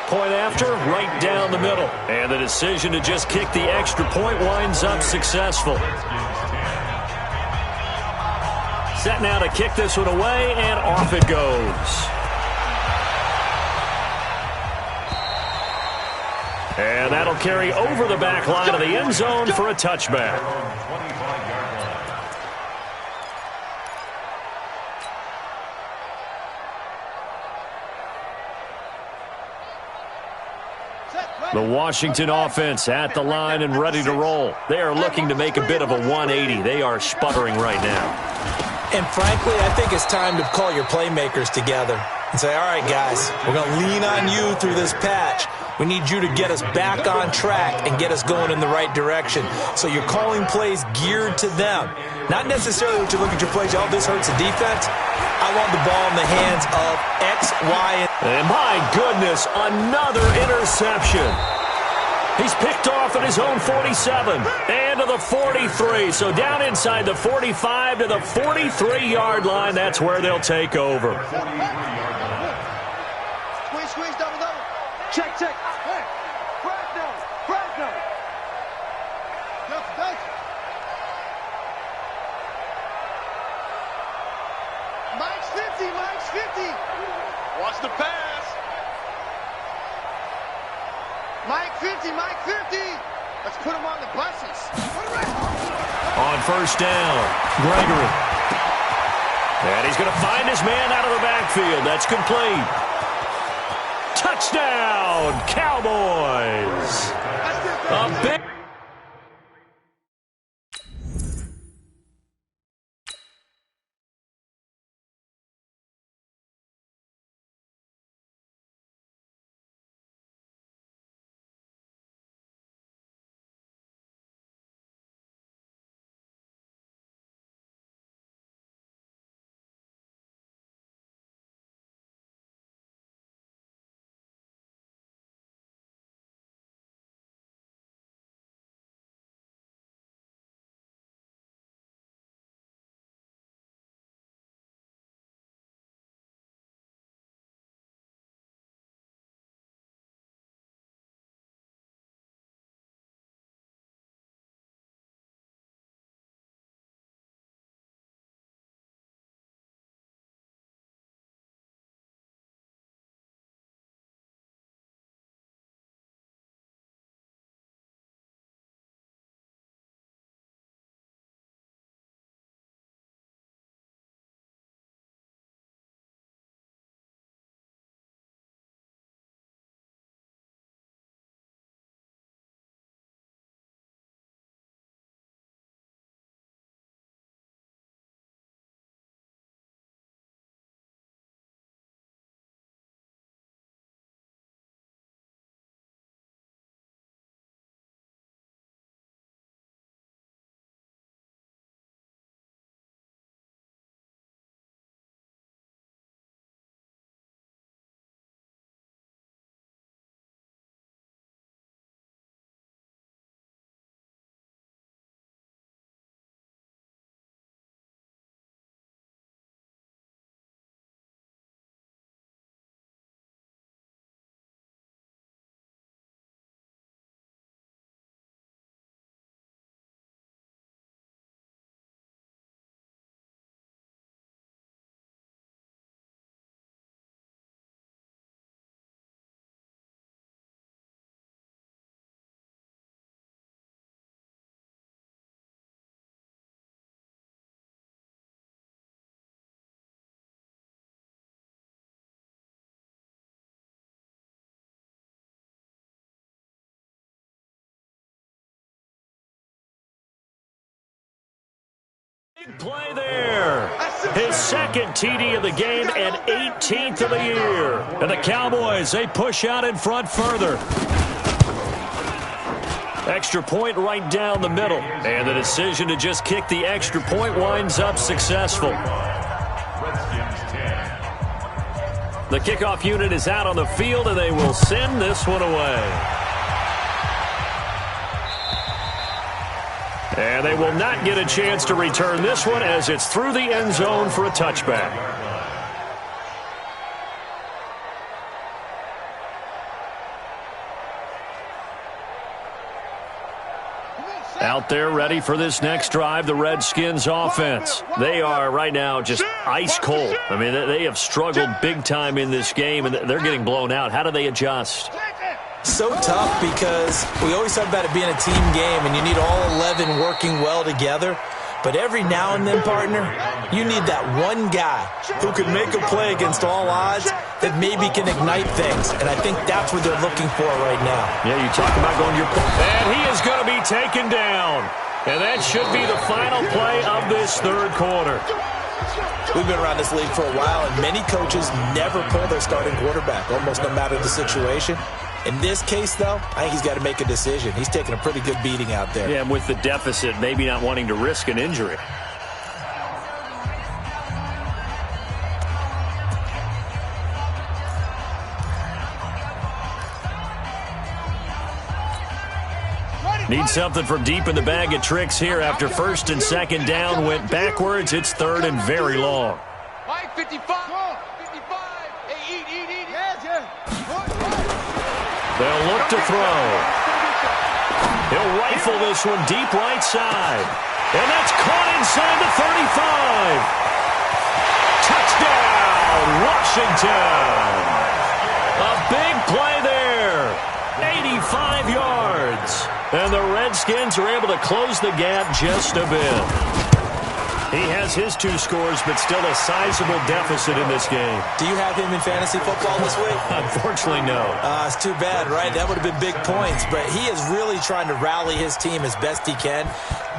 [SPEAKER 2] Point after, right down the middle. And the decision to just kick the extra point winds up successful. Set now to kick this one away, and off it goes. And that'll carry over the back line of the end zone for a touchback. The Washington offense at the line and ready to roll. They are looking to make a bit of a 180. They are sputtering right now.
[SPEAKER 5] And frankly, I think it's time to call your playmakers together and say, all right, guys, we're going to lean on you through this patch. We need you to get us back on track and get us going in the right direction. So you're calling plays geared to them. Not necessarily what you look at your plays, oh, this hurts the defense. I want the ball in the hands of X, Y,
[SPEAKER 2] and my goodness, another interception. He's picked off at his own 47 and to the 43. So down inside the 45 to the 43-yard line. That's where they'll take over.
[SPEAKER 4] Squeeze, double. Check. Hey, Bragno. Delta. Mike's 50.
[SPEAKER 1] Watch the pass.
[SPEAKER 4] Mike 50. Let's put him on the buses.
[SPEAKER 2] On first down, Gregory. And he's going to find his man out of the backfield. That's complete. Touchdown, Cowboys. A big... Big play there. His second TD of the game and 18th of the year. And the Cowboys, they push out in front further. Extra point right down the middle. And the decision to just kick the extra point winds up successful. The kickoff unit is out on the field, and they will send this one away. And they will not get a chance to return this one as it's through the end zone for a touchback. Out there ready for this next drive, the Redskins offense. They are right now just ice cold. I mean, they have struggled big time in this game, and they're getting blown out. How do they adjust?
[SPEAKER 5] So tough because we always talk about it being a team game and you need all 11 working well together. But every now and then, partner, you need that one guy who can make a play against all odds that maybe can ignite things. And I think that's what they're looking for right now.
[SPEAKER 2] Yeah, you talk about going to your point. And he is going to be taken down. And that should be the final play of this third quarter.
[SPEAKER 5] We've been around this league for a while, and many coaches never pull their starting quarterback, almost no matter the situation. In this case, though, I think he's got to make a decision. He's taking a pretty good beating out there.
[SPEAKER 2] Yeah, and with the deficit, maybe not wanting to risk an injury. Need something from deep in the bag of tricks here after first and second down went backwards. It's third and very long.
[SPEAKER 1] 55.
[SPEAKER 2] They'll look to throw. He'll rifle this one deep right side. And that's caught inside the 35. Touchdown, Washington. A big play there. 85 yards. And the Redskins are able to close the gap just a bit. He has his 2 scores, but still a sizable deficit in this game.
[SPEAKER 5] Do you have him in fantasy football this week?
[SPEAKER 2] Unfortunately, no.
[SPEAKER 5] It's too bad, right? That would have been big points. But he is really trying to rally his team as best he can.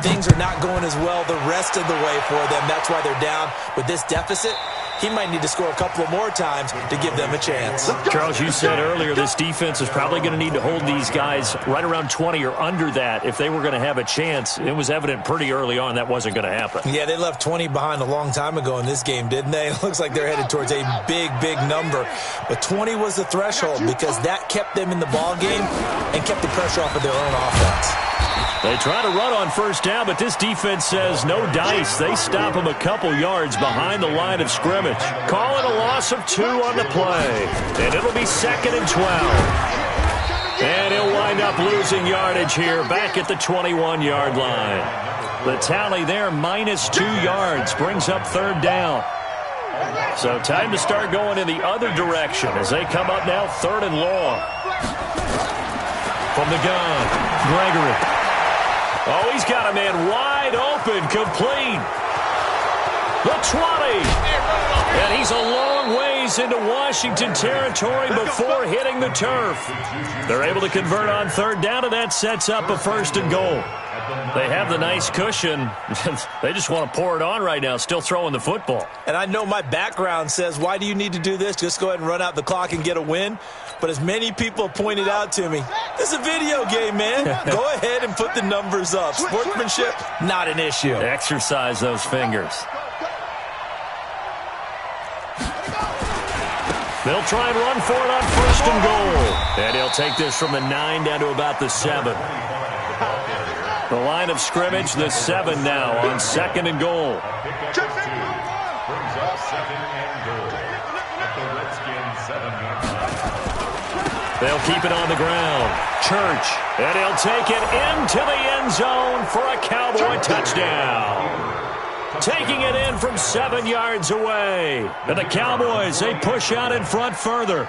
[SPEAKER 5] Things are not going as well the rest of the way for them. That's why they're down with this deficit. He might need to score a couple of more times to give them a chance.
[SPEAKER 2] Charles, you said earlier this defense is probably going to need to hold these guys right around 20 or under that if they were going to have a chance. It was evident pretty early on that wasn't going to happen.
[SPEAKER 5] Yeah, they left 20 behind a long time ago in this game, didn't they? It looks like they're headed towards a big, big number. But 20 was the threshold because that kept them in the ball game and kept the pressure off of their own offense.
[SPEAKER 2] They try to run on first down, but this defense says no dice. They stop them a couple yards behind the line of scrimmage. Call it a loss of 2 on the play. And it'll be 2nd and 12. And he'll wind up losing yardage here back at the 21-yard line. The tally there, -2 yards, brings up 3rd down. So time to start going in the other direction as they come up now 3rd and long. From the gun, Gregory. Oh, he's got a man wide open, complete. The 20. And he's a long ways into Washington territory before hitting the turf. They're able to convert on 3rd down, and that sets up a 1st and goal. They have the nice cushion. They just want to pour it on right now, still throwing the football.
[SPEAKER 5] And I know my background says, why do you need to do this? Just go ahead and run out the clock and get a win. But as many people pointed out to me, this is a video game, man. Go ahead and put the numbers up. Sportsmanship, not an issue.
[SPEAKER 2] Exercise those fingers. They'll try and run for it on 1st and goal. And he'll take this from the 9 down to about the 7. The line of scrimmage, the 7 now on 2nd and goal.
[SPEAKER 3] Brings up 2nd and goal. At the Redskins 7-yard line.
[SPEAKER 2] They'll keep it on the ground. Church, and he'll take it into the end zone for a Cowboy touchdown. Taking it in from 7 yards away. And the Cowboys, they push out in front further.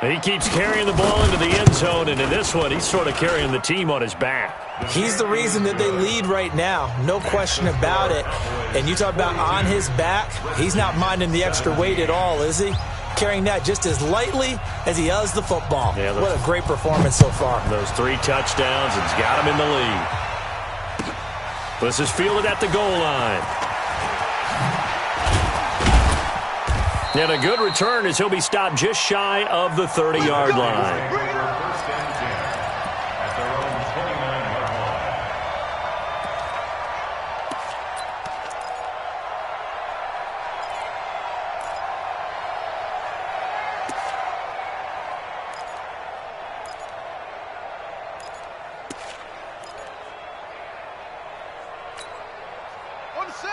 [SPEAKER 2] And he keeps carrying the ball into the end zone, and in this one, he's sort of carrying the team on his back.
[SPEAKER 5] He's the reason that they lead right now, no question about it. And you talk about on his back, he's not minding the extra weight at all, is he? Carrying that just as lightly as he does the football. Yeah, what a great performance so far.
[SPEAKER 2] Those 3 touchdowns, it's got him in the lead. This is fielded at the goal line. And a good return as he'll be stopped just shy of the 30-yard line.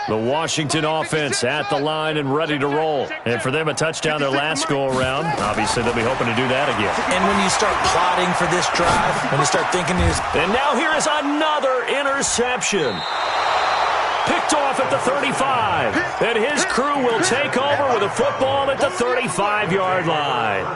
[SPEAKER 2] The Washington offense at the line and ready to roll. And for them, a touchdown their last go-around. Obviously, they'll be hoping to do that again.
[SPEAKER 5] And when you start plotting for this drive, when you start thinking...
[SPEAKER 2] And now here is another interception. Picked off at the 35. And his crew will take over with a football at the 35-yard line.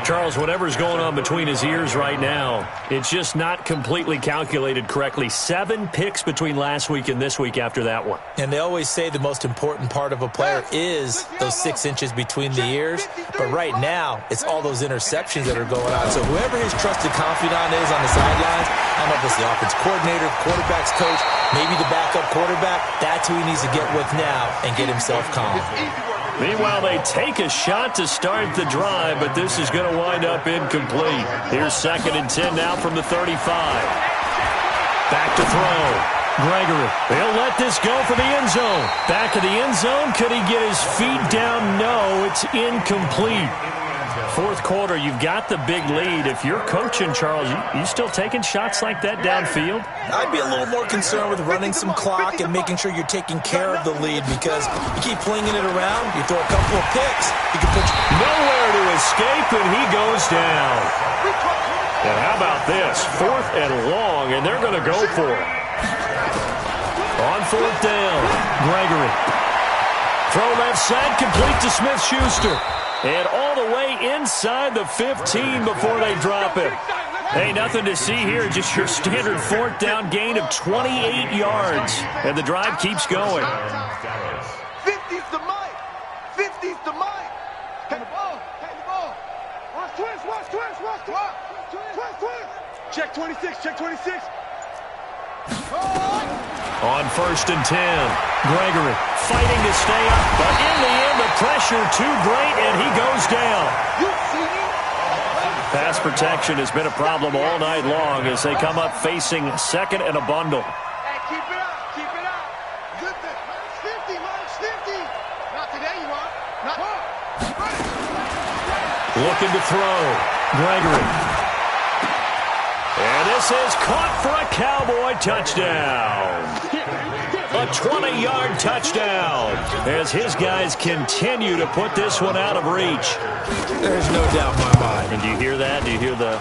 [SPEAKER 2] Charles, whatever's going on between his ears right now, it's just not completely calculated correctly. 7 picks between last week and this week after that one.
[SPEAKER 5] And they always say the most important part of a player is those 6 inches between the ears. But right now, it's all those interceptions that are going on. So whoever his trusted confidant is on the sidelines, I don't know if it's the offense coordinator, quarterback's coach, maybe the backup quarterback, That's who he needs to get with now and get himself calm.
[SPEAKER 2] Meanwhile, they take a shot to start the drive, but this is going to wind up incomplete. Here's 2nd and 10 now from the 35. Back to throw. Gregory, he'll let this go for the end zone. Back of the end zone. Could he get his feet down? No, it's incomplete. 4th quarter, you've got the big lead. If you're coaching, Charles, you still taking shots like that downfield?
[SPEAKER 5] I'd be a little more concerned with running some clock and making sure you're taking care of the lead, because you keep flinging it around, you throw a couple of picks, you can put
[SPEAKER 2] nowhere to escape, and he goes down. And how about this? 4th and long, and they're going to go for it. On 4th down, Gregory. Throw left side, complete to Smith-Schuster. And all the way inside the 15 before they drop it. Hey, nothing to see here, just your standard 4th down gain of 28 yards. And the drive keeps going.
[SPEAKER 4] 50's the mic. 50's the mic. Hey, the ball. Hey, the ball. Watch twist, watch twist, watch twist. Twist, twist. Check 26, check 26.
[SPEAKER 2] On 1st and 10, Gregory fighting to stay up, but in the end, the pressure too great, and he goes down. Pass protection has been a problem all night long as they come up facing 2nd and a bundle.
[SPEAKER 4] Hey, keep it up, keep it up. Good thing. Minus 50. Not today, you are. Not.
[SPEAKER 2] Looking to throw, Gregory. And this is caught for a Cowboy touchdown. A 20-yard touchdown as his guys continue to put this one out of reach.
[SPEAKER 5] There's no doubt in my mind.
[SPEAKER 2] And do you hear that? Do you hear the...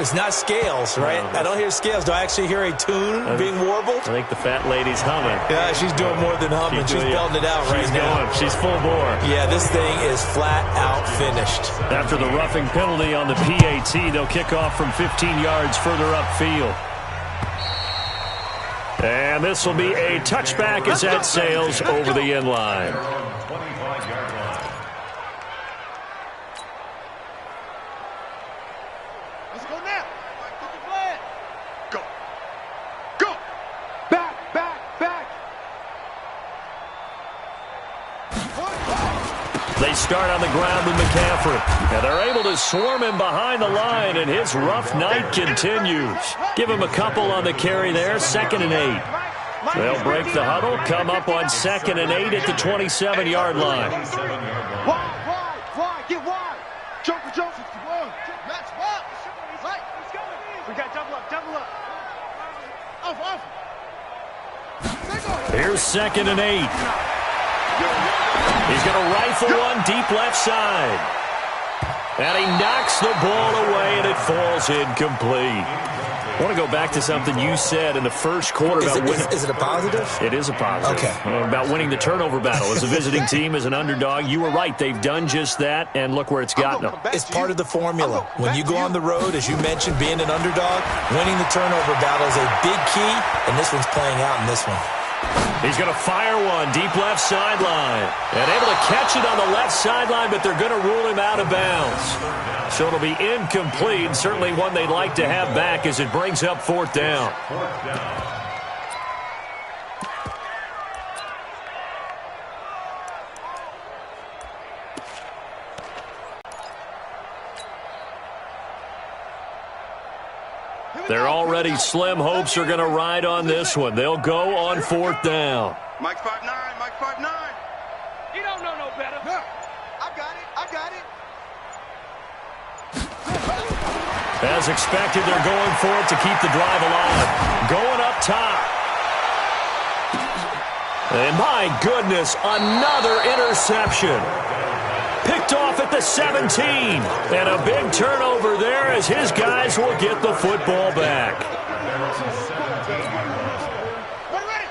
[SPEAKER 5] It's not scales, right?
[SPEAKER 2] No.
[SPEAKER 5] I don't hear scales. Do I actually hear a tune being warbled?
[SPEAKER 2] I think the fat lady's humming.
[SPEAKER 5] Yeah, she's doing more than humming. She's belting it out right now.
[SPEAKER 2] She's full bore.
[SPEAKER 5] Yeah, this thing is flat out finished.
[SPEAKER 2] After the roughing penalty on the PAT, they'll kick off from 15 yards further upfield. And this will be a touchback as that sails over the end line.
[SPEAKER 4] Let's go now. Go. Go. Back, back, back.
[SPEAKER 2] They start on the ground with McCaffrey. And they're able to swarm him behind the line, and his rough night continues. Give him a couple on the carry there, 2nd and 8. They'll break the huddle, come up on 2nd and 8 at the 27-yard line.
[SPEAKER 4] Wide, get wide. Jump, 61. Match box. Right. We got double up. Off.
[SPEAKER 2] Here's 2nd and 8. He's going to rifle one deep left side. And he knocks the ball away, and it falls incomplete. I want to go back to something you said in the first quarter about winning.
[SPEAKER 5] Is it a positive?
[SPEAKER 2] It is a positive.
[SPEAKER 5] Okay.
[SPEAKER 2] About winning the turnover battle. As a visiting team, as an underdog, you were right. They've done just that, and look where it's gotten them.
[SPEAKER 5] It's part of the formula. When you go on the road, as you mentioned, being an underdog, winning the turnover battle is a big key, and this one's playing out in this one.
[SPEAKER 2] He's going to fire one deep left sideline. And able to catch it on the left sideline, but they're going to rule him out of bounds. So it'll be incomplete. Certainly one they'd like to have back as it brings up 4th down. They're already slim hopes are going to ride on this one. They'll go on 4th down.
[SPEAKER 4] Mike 5'9", Mike 5'9".
[SPEAKER 1] You don't know no better.
[SPEAKER 4] No. I got it.
[SPEAKER 2] As expected, they're going for it to keep the drive alive. Going up top. And my goodness, another interception. Picked off at the 17. And a big turnover there as his guys will get the football back.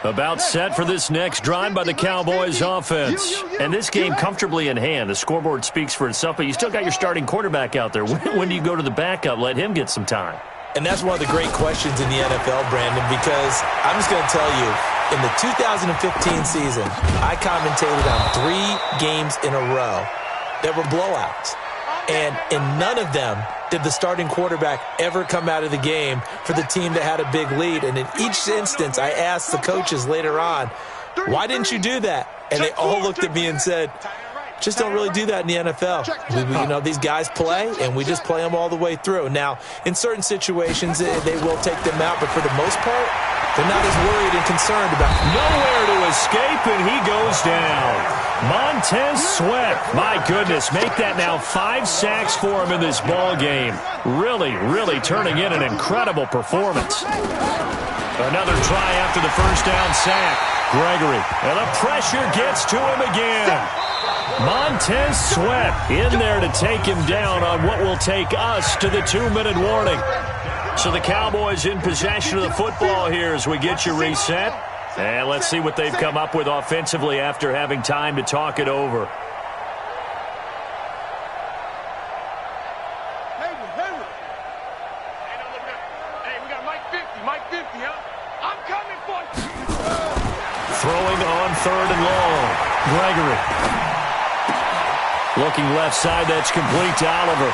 [SPEAKER 2] About set for this next drive by the Cowboys offense. And this game comfortably in hand. The scoreboard speaks for itself, but you still got your starting quarterback out there. When do you go to the backup? Let him get some time.
[SPEAKER 5] And that's one of the great questions in the NFL, Brandon, because I'm just going to tell you, in the 2015 season, I commentated on 3 games in a row that were blowouts. And in none of them did the starting quarterback ever come out of the game for the team that had a big lead. And in each instance, I asked the coaches later on, why didn't you do that? And they all looked at me and said, just don't really do that in the NFL. These guys play, and we just play them all the way through. Now, in certain situations, they will take them out, but for the most part, they're not as worried and concerned about it.
[SPEAKER 2] Nowhere to escape, and he goes down. Montez Sweat, my goodness, make that now 5 sacks for him in this ball game. Really, really turning in an incredible performance. Another try after the first down sack. Gregory, and the pressure gets to him again. Montez Sweat in there to take him down on what will take us to the 2-minute warning. So the Cowboys in possession of the football here as we get you reset. And let's see what they've come up with offensively after having time to talk it over.
[SPEAKER 1] Hey, we got Mike 50, huh? I'm coming for you.
[SPEAKER 2] Throwing on 3rd and long. Gregory. Looking left side, that's complete to Oliver.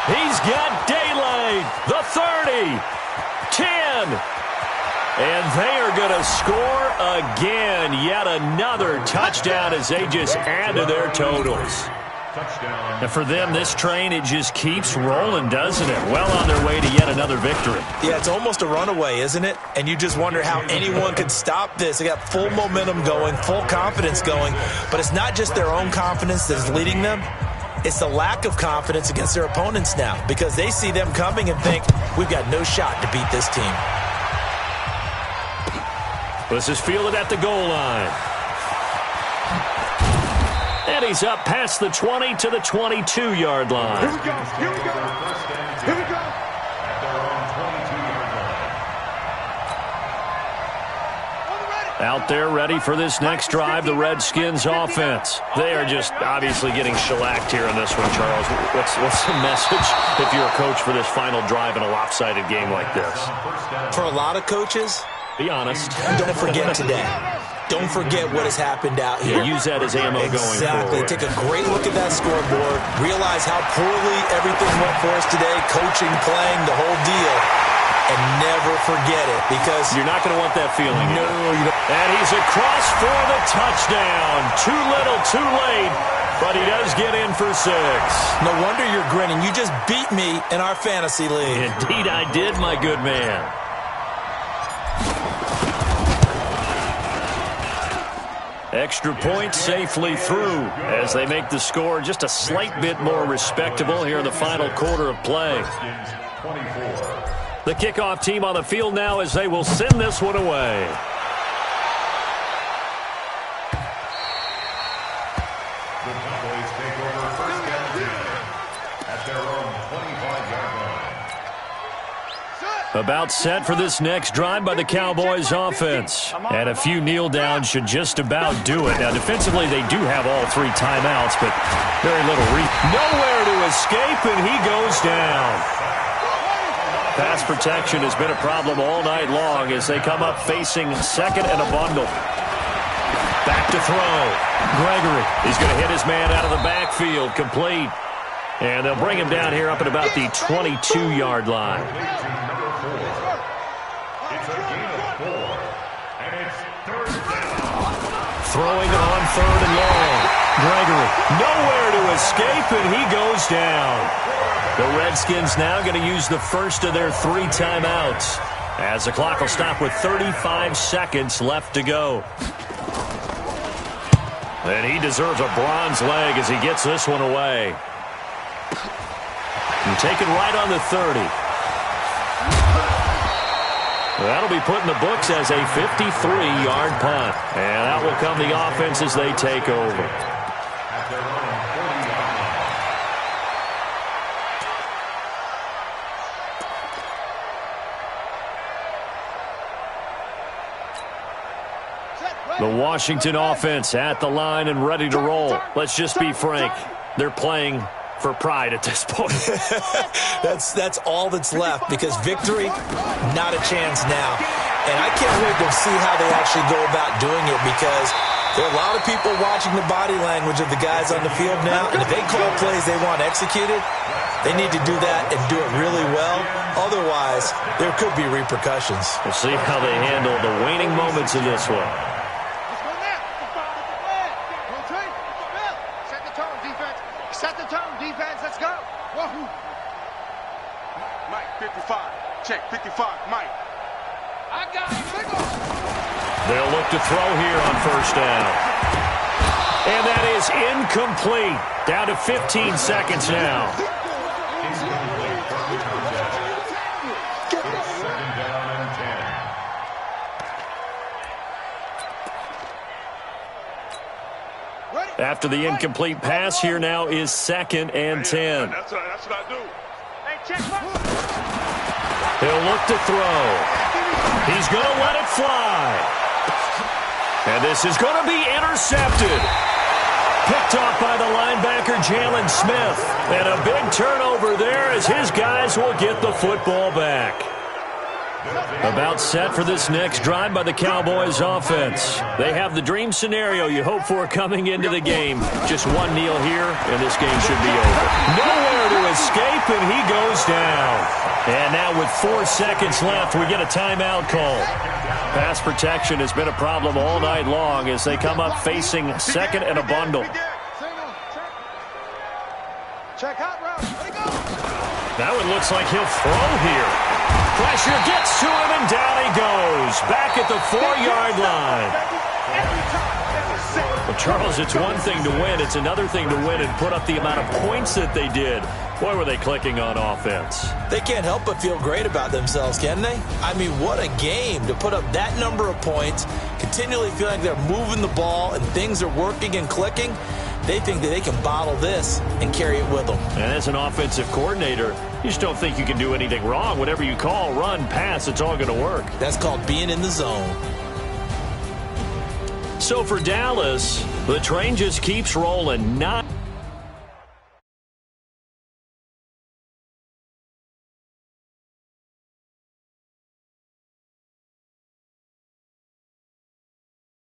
[SPEAKER 2] He's got daylight. The 30. 10. And they are going to score again. Yet another touchdown as they just add to their totals. And for them, this train, it just keeps rolling, doesn't it? Well on their way to yet another victory.
[SPEAKER 5] Yeah, it's almost a runaway, isn't it? And you just wonder how anyone could stop this. They got full momentum going, full confidence going. But it's not just their own confidence that's leading them. It's the lack of confidence against their opponents now because they see them coming and think, we've got no shot to beat this team.
[SPEAKER 2] This is fielded at the goal line. And he's up past the 20 to the 22-yard line.
[SPEAKER 4] Here we go. Here we go. Here we go.
[SPEAKER 3] At their own 22-yard line.
[SPEAKER 2] Out there ready for this next drive, the Redskins offense. They are just obviously getting shellacked here in this one, Charles. What's the message if you're a coach for this final drive in a lopsided game like this?
[SPEAKER 5] For a lot of coaches,
[SPEAKER 2] be honest.
[SPEAKER 5] Don't forget today. Don't forget what has happened out here.
[SPEAKER 2] Yeah, use that as ammo going forward.
[SPEAKER 5] Exactly. Take a great look at that scoreboard. Realize how poorly everything went for us today. Coaching, playing, the whole deal. And never forget it because
[SPEAKER 2] you're not going to want that feeling.
[SPEAKER 5] No, you don't.
[SPEAKER 2] And he's across for the touchdown. Too little, too late. But he does get in for 6.
[SPEAKER 5] No wonder you're grinning. You just beat me in our fantasy league.
[SPEAKER 2] Indeed I did, my good man. Extra point safely through as they make the score just a slight bit more respectable here in the final quarter of play. The kickoff team on the field now as they will send this one away.
[SPEAKER 3] The Cowboys take over first down 10 at their own 25-yard line.
[SPEAKER 2] About set for this next drive by the Cowboys offense. And a few kneel downs should just about do it. Now, defensively, they do have all 3 timeouts, but very little nowhere to escape, and he goes down. Pass protection has been a problem all night long as they come up facing second and a bundle. Back to throw. Gregory. He's going to hit his man out of the backfield. Complete. And they'll bring him down here up at about the 22-yard line.
[SPEAKER 3] It's a gain of 4, and it's 3rd down.
[SPEAKER 2] Throwing on 3rd and long. Gregory. Nowhere to escape, and he goes down. The Redskins now going to use the first of their 3 timeouts as the clock will stop with 35 seconds left to go. And he deserves a bronze leg as he gets this one away. And taken right on the 30. That'll be put in the books as a 53-yard punt. And out will come the offense as they take over.
[SPEAKER 3] At their own 40-yard line.
[SPEAKER 2] The Washington offense at the line and ready to roll. Let's just be frank. They're playing for pride at this point.
[SPEAKER 5] That's all that's left because victory, not a chance now. And I can't wait to see how they actually go about doing it because There are a lot of people watching the body language of the guys on the field now, and if they call plays they want executed, they need to do that and do it really well. Otherwise, there could be repercussions.
[SPEAKER 2] We'll see how they handle the waning moments of this one.
[SPEAKER 4] Let's go now. Set the tone, defense. Set the tone, defense. Let's go. Wahoo.
[SPEAKER 1] Mike, 55. Check, 55. Mike. I got it.
[SPEAKER 2] They'll look to throw here on first down. And that is incomplete. Down to 15 seconds now.
[SPEAKER 3] Second down and 10.
[SPEAKER 2] After the incomplete pass, here now is 2nd and 10.
[SPEAKER 1] That's what I do. Hey, check.
[SPEAKER 2] He'll look to throw. He's going to let it fly. And this is going to be intercepted. Picked off by the linebacker, Jalen Smith. And a big turnover there as his guys will get the football back. About set for this next drive by the Cowboys offense. They have the dream scenario you hope for coming into the game. Just one kneel here, and this game should be over. Nowhere to escape, and he goes down. And now with 4 seconds left, we get a timeout call. Pass protection has been a problem all night long as they come up facing 2nd and a bundle.
[SPEAKER 4] Check out route. Let it go.
[SPEAKER 2] Now it looks like he'll throw here. Pressure gets to him, and down he goes. Back at the 4-yard line. Well, Charles, it's one thing to win. It's another thing to win and put up the amount of points that they did. Boy, were they clicking on offense.
[SPEAKER 5] They can't help but feel great about themselves, can they? I mean, what a game to put up that number of points, continually feel like they're moving the ball and things are working and clicking. They think that they can bottle this and carry it with them.
[SPEAKER 2] And as an offensive coordinator, you just don't think you can do anything wrong. Whatever you call, run, pass, it's all going to work.
[SPEAKER 5] That's called being in the zone.
[SPEAKER 2] So for Dallas, the train just keeps rolling.